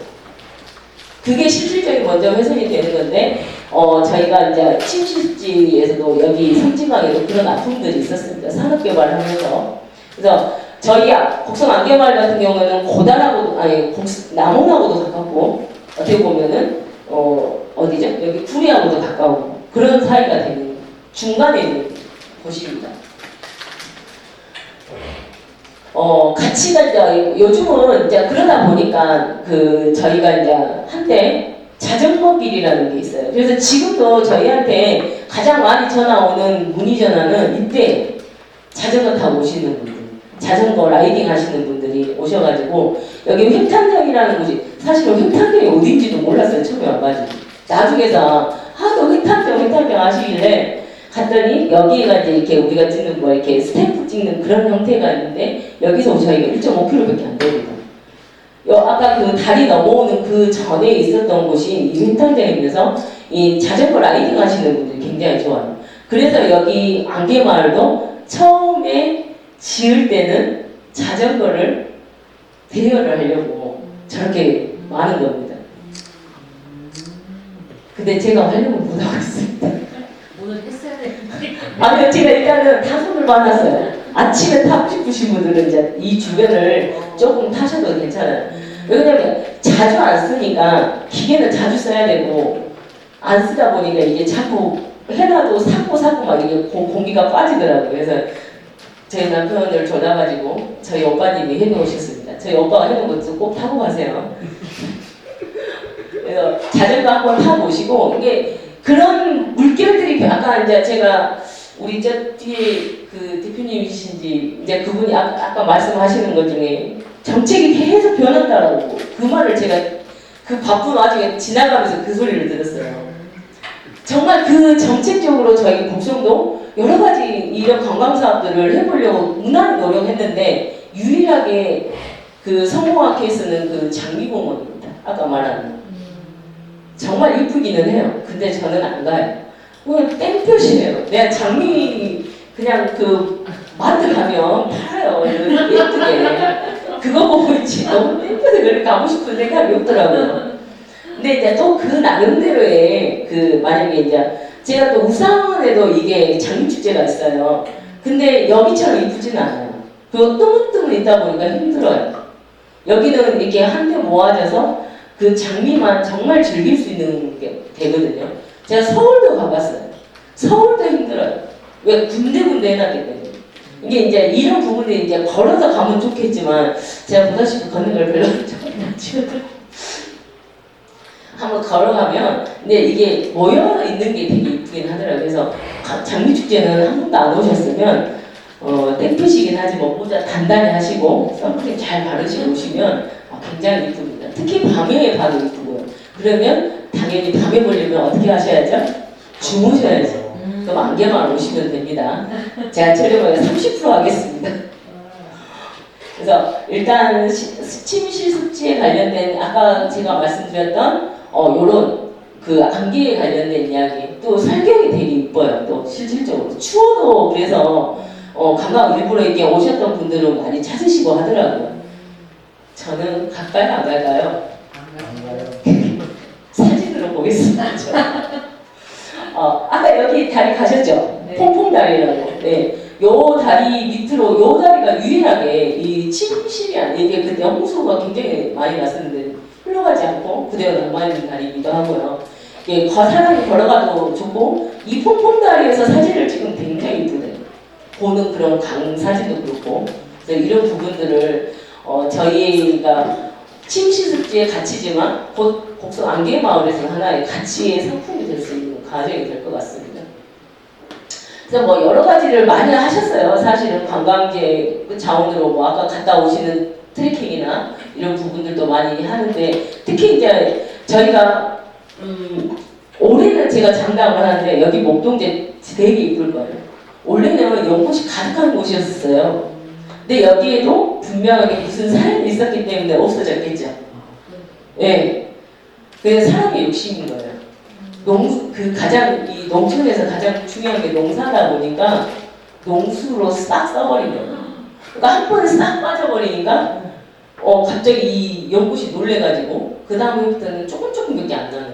그게 실질적인 먼저 훼손이 되는 건데 저희가 이제 침실지에서도 여기 섬진강에도 그런 아픔들이 있었습니다. 산업개발을 하면서. 그래서 저희 곡성 안개마을 같은 경우에는 남원하고도 가깝고 어떻게 보면은 어디죠? 여기 구례하고도 가까운 그런 사이가 되는 중간에 있는 곳입니다. 같이 가자. 요즘은 이제 그러다 보니까 저희가 이제 한때 자전거길이라는 게 있어요. 그래서 지금도 저희한테 가장 많이 전화 오는 문의 전화는 이때 자전거 타고 오시는 분들, 자전거 라이딩 하시는 분들이 오셔가지고 여기 횡탄정이라는 곳이 사실은 횡탄정이 어딘지도 몰랐어요. 처음에 와가지고 나중에서 하도 횡탄정 하시길래 갔더니 여기가 이제 이렇게 우리가 찍는 거 이렇게 스탬프 찍는 그런 형태가 있는데 여기서 저희가 1.5km밖에 안 됩니다. 아까 그 다리 넘어오는 그 전에 있었던 곳이 이 횡탄정이면서 이 자전거 라이딩 하시는 분들이 굉장히 좋아요. 그래서 여기 안개마을도 처음에 지을 때는 자전거를 대여를 하려고 저렇게 많은 겁니다. 근데 제가 하려면 못하고 있습니다. 오늘 했어야 되는데. 아니요, 제가 일단은 타선을 받았어요. 아침에 타고 싶으신 분들은 이제 이 주변을 조금 타셔도 괜찮아요. 왜냐면 자주 안 쓰니까 기계는 자주 써야 되고 안 쓰다 보니까 이게 자꾸 해놔도 사고 막 이게 공기가 빠지더라고요. 그래서 저희 남편을 전화가지고 저희 오빠님이 해놓으셨습니다. 저희 오빠가 해놓은 것도 꼭 타고 가세요. 그래서 자전거 한번 타보시고 이게 그런 물결들이 아까 이제 제가 우리 저 뒤에 그 대표님이신지 이제 그분이 아까 말씀하시는 것 중에 정책이 계속 변한다라고 그 말을 제가 그 바쁜 와중에 지나가면서 그 소리를 들었어요. 정말 그 정책적으로 저희 곡성도 여러 가지 이런 관광 사업들을 해보려고 무난히 노력했는데 유일하게 그 성공한 케이스는 그 장미공원입니다. 아까 말한 정말 이쁘기는 해요. 근데 저는 안 가요. 그냥 땡볕이에요. 내가 장미 그냥 그 마트 가면 팔아요. 예쁘게. 그거 보고 있지. 너무 땡볕에 그렇게 가고 싶은 생각이 없더라고요. 근데 이제 또 그 나름대로의 만약에 이제 제가 또 우산에도 이게 장미축제가 있어요. 근데 여기처럼 이쁘지는 않아요. 그거 뜨문뜨문 있다 보니까 힘들어요. 여기는 이렇게 한데 모아져서 그 장미만 정말 즐길 수 있는 게 되거든요. 제가 서울도 가봤어요. 서울도 힘들어요. 왜 군데군데 해놨기 때문에. 이게 이제 이런 부분들이 이제 걸어서 가면 좋겠지만 제가 보다시피 걷는 걸 별로 좋아하지 한번 걸어가면 근데 이게 모여 있는 게 되게 이쁘긴 하더라고요. 그래서 장미축제는 한 번도 안 오셨으면 땡볕이긴 하지만 모자 단단히 하시고 선크림 잘 바르시고 오시면 굉장히 이쁩니다. 특히 밤에 봐도 이쁘고요. 그러면 당연히 밤에 보려면 어떻게 하셔야죠? 주무셔야죠. 그럼 안개만 오시면 됩니다. 제가 저렴하게 30% 하겠습니다. 그래서 일단 침실 습지에 관련된 아까 제가 말씀드렸던 요런 그 안개에 관련된 이야기 또 설경이 되게 이뻐요. 또 실질적으로 추워도 그래서 관광 일부러 이렇게 오셨던 분들은 많이 찾으시고 하더라고요. 저는 갈까요 안 갈까요? 안 가요. 사진으로 보겠습니다. 아까 여기 다리 가셨죠? 네. 퐁퐁다리라고. 네. 요 다리 밑으로 요 다리가 유일하게 이 침실이 아니에요. 이게 그때 홍수가 굉장히 많이 났었는데 흘러가지 않고 그대로 남아있는 다리이기도 하고요. 예, 사람이 걸어가도 좋고 이 퐁퐁다리에서 사진을 찍으면 굉장히 이쁘대요. 보는 그런 강 사진도 그렇고 그래서 이런 부분들을 저희가 침시습지의 가치지만 곧 곡성 안개마을에서 하나의 가치의 상품이 될 수 있는 과정이 될 것 같습니다. 그래서 뭐 여러 가지를 많이 하셨어요. 사실은 관광지 자원으로 뭐 아까 갔다 오시는 트레킹이나 이런 부분들도 많이 하는데 특히 이제 저희가 올해는 제가 장담을 하는데 여기 목동제 되게 이쁠 거예요. 원래는 연꽃이 가득한 곳이었어요. 근데 여기에도 분명하게 무슨 사연이 있었기 때문에 없어졌겠죠. 예. 그래서 사람의 욕심인 거예요. 이 농촌에서 가장 중요한 게 농사다 보니까 농수로 싹 써버린 거예요. 그러니까 한 번에 싹 빠져버리니까 갑자기 이 연꽃이 놀래가지고 그 다음부터는 조금밖에 안 나는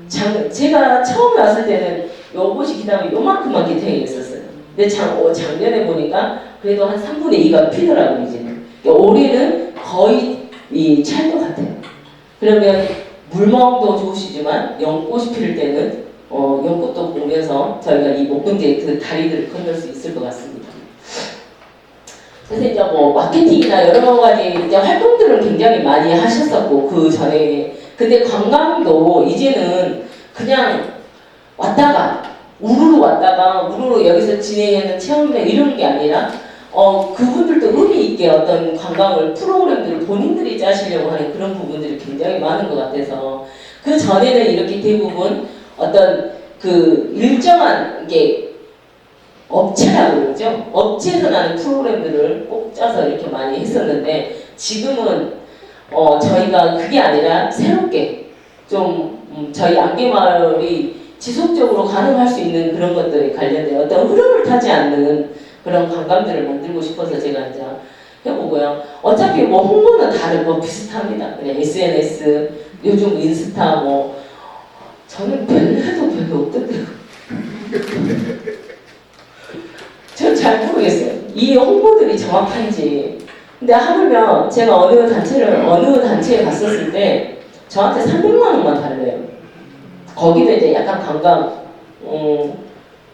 거예요. 제가 처음에 왔을 때는 연꽃이 기다면 요만큼만 기태에 있었어요. 근데 작년에 보니까 그래도 한 3분의 2가 피더라고요, 이제는. 올해는 거의 찰것 같아요. 그러면 물멍도 좋으시지만 연꽃이 필 때는 연꽃도 보면서 저희가 이 목동제 그 다리들을 건널 수 있을 것 같습니다. 그래서 이제 뭐 마케팅이나 여러 가지 이제 활동들을 굉장히 많이 하셨었고 그 전에 근데 관광도 이제는 그냥 왔다가 우르르 여기서 진행하는 체험회 이런 게 아니라 그분들도 의미 있게 어떤 관광을 프로그램들을 본인들이 짜시려고 하는 그런 부분들이 굉장히 많은 것 같아서 그 전에는 이렇게 대부분 어떤 그 일정한 게 업체라고 그러죠. 업체에서 나는 프로그램들을 꼭 짜서 이렇게 많이 했었는데 지금은 저희가 그게 아니라 새롭게 좀 저희 안개마을이 지속적으로 가능할 수 있는 그런 것들에 관련된 어떤 흐름을 타지 않는 그런 관광들을 만들고 싶어서 제가 이제 해보고요. 어차피 뭐 홍보는 다르고 비슷합니다. 그냥 SNS, 요즘 인스타 뭐 저는 별로 없던데요. 전 잘 모르겠어요. 이 홍보들이 정확한지. 근데 하물며 제가 어느 단체에 갔었을 때 저한테 300만 원만 달래요. 거기도 이제 약간 관광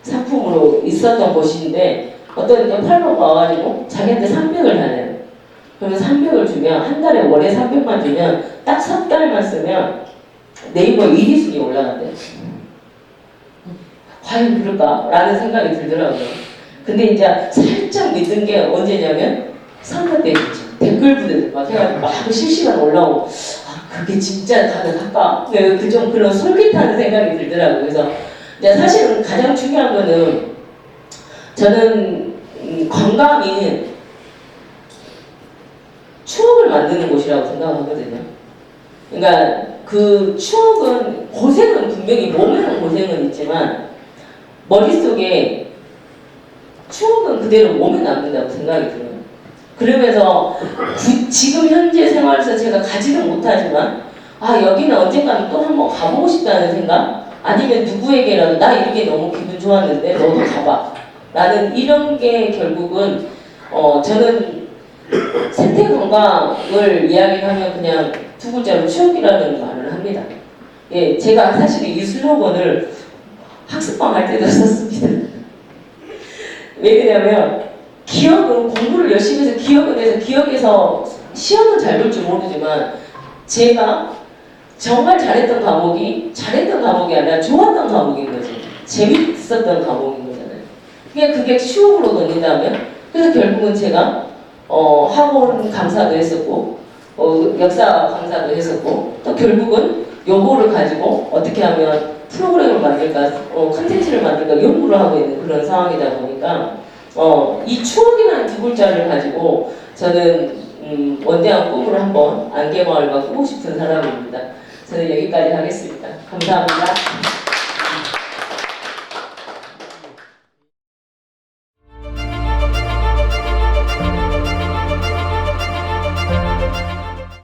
상품으로 있었던 곳인데 어떤 이제 팔로가 와가지고 자기한테 300을 달래요. 그러면 300을 주면 한 달에 월에 300만 주면 딱 3달만 쓰면 네이버 1위 순위 올라간대요. 과연 그럴까라는 생각이 들더라고요. 근데 이제 살짝 믿은 게 언제냐면 선거 때였죠. 댓글 부대들 막 해가지고 막 실시간 올라오고 그게 진짜 가능할까? 좀 그런 솔깃한 생각이 들더라고요. 그래서 이제 사실은 가장 중요한 거는 저는 관광이 추억을 만드는 곳이라고 생각하거든요. 그러니까 그 추억은 고생은 분명히 몸에는 고생은 있지만 머릿속에 추억은 그대로 몸에 남는다고 생각이 들어요. 그러면서 지금 현재 생활에서 제가 가지는 못하지만 여기는 언젠가는 또 한번 가보고 싶다는 생각 아니면 누구에게라도 나 이렇게 너무 기분 좋았는데 너도 가봐 라는 이런 게 결국은 저는 생태 관광을 이야기하면 그냥 두 글자로 추억이라는 말을 합니다. 예, 제가 사실 이 슬로건을 학습방 할 때도 썼습니다. 왜 그러냐면 기억은 공부를 열심히 해서 기억을 해서 기억에서 시험은 잘 볼 줄 모르지만 제가 정말 잘했던 과목이 아니라 좋았던 과목인 거죠. 재밌었던 과목인 거잖아요. 그게 추억으로 넘긴다면 그래서 결국은 제가 학원 강사도 했었고 역사 강사도 했었고 또 결국은 요거를 가지고 어떻게 하면 프로그램을 만들까 컨텐츠를 만들까 연구를 하고 있는 그런 상황이다 보니까 이 추억이라는 두 글자를 가지고 저는 원대한 꿈을 한번 안개마을과 꾸고 싶은 사람입니다. 저는 여기까지 하겠습니다. 감사합니다.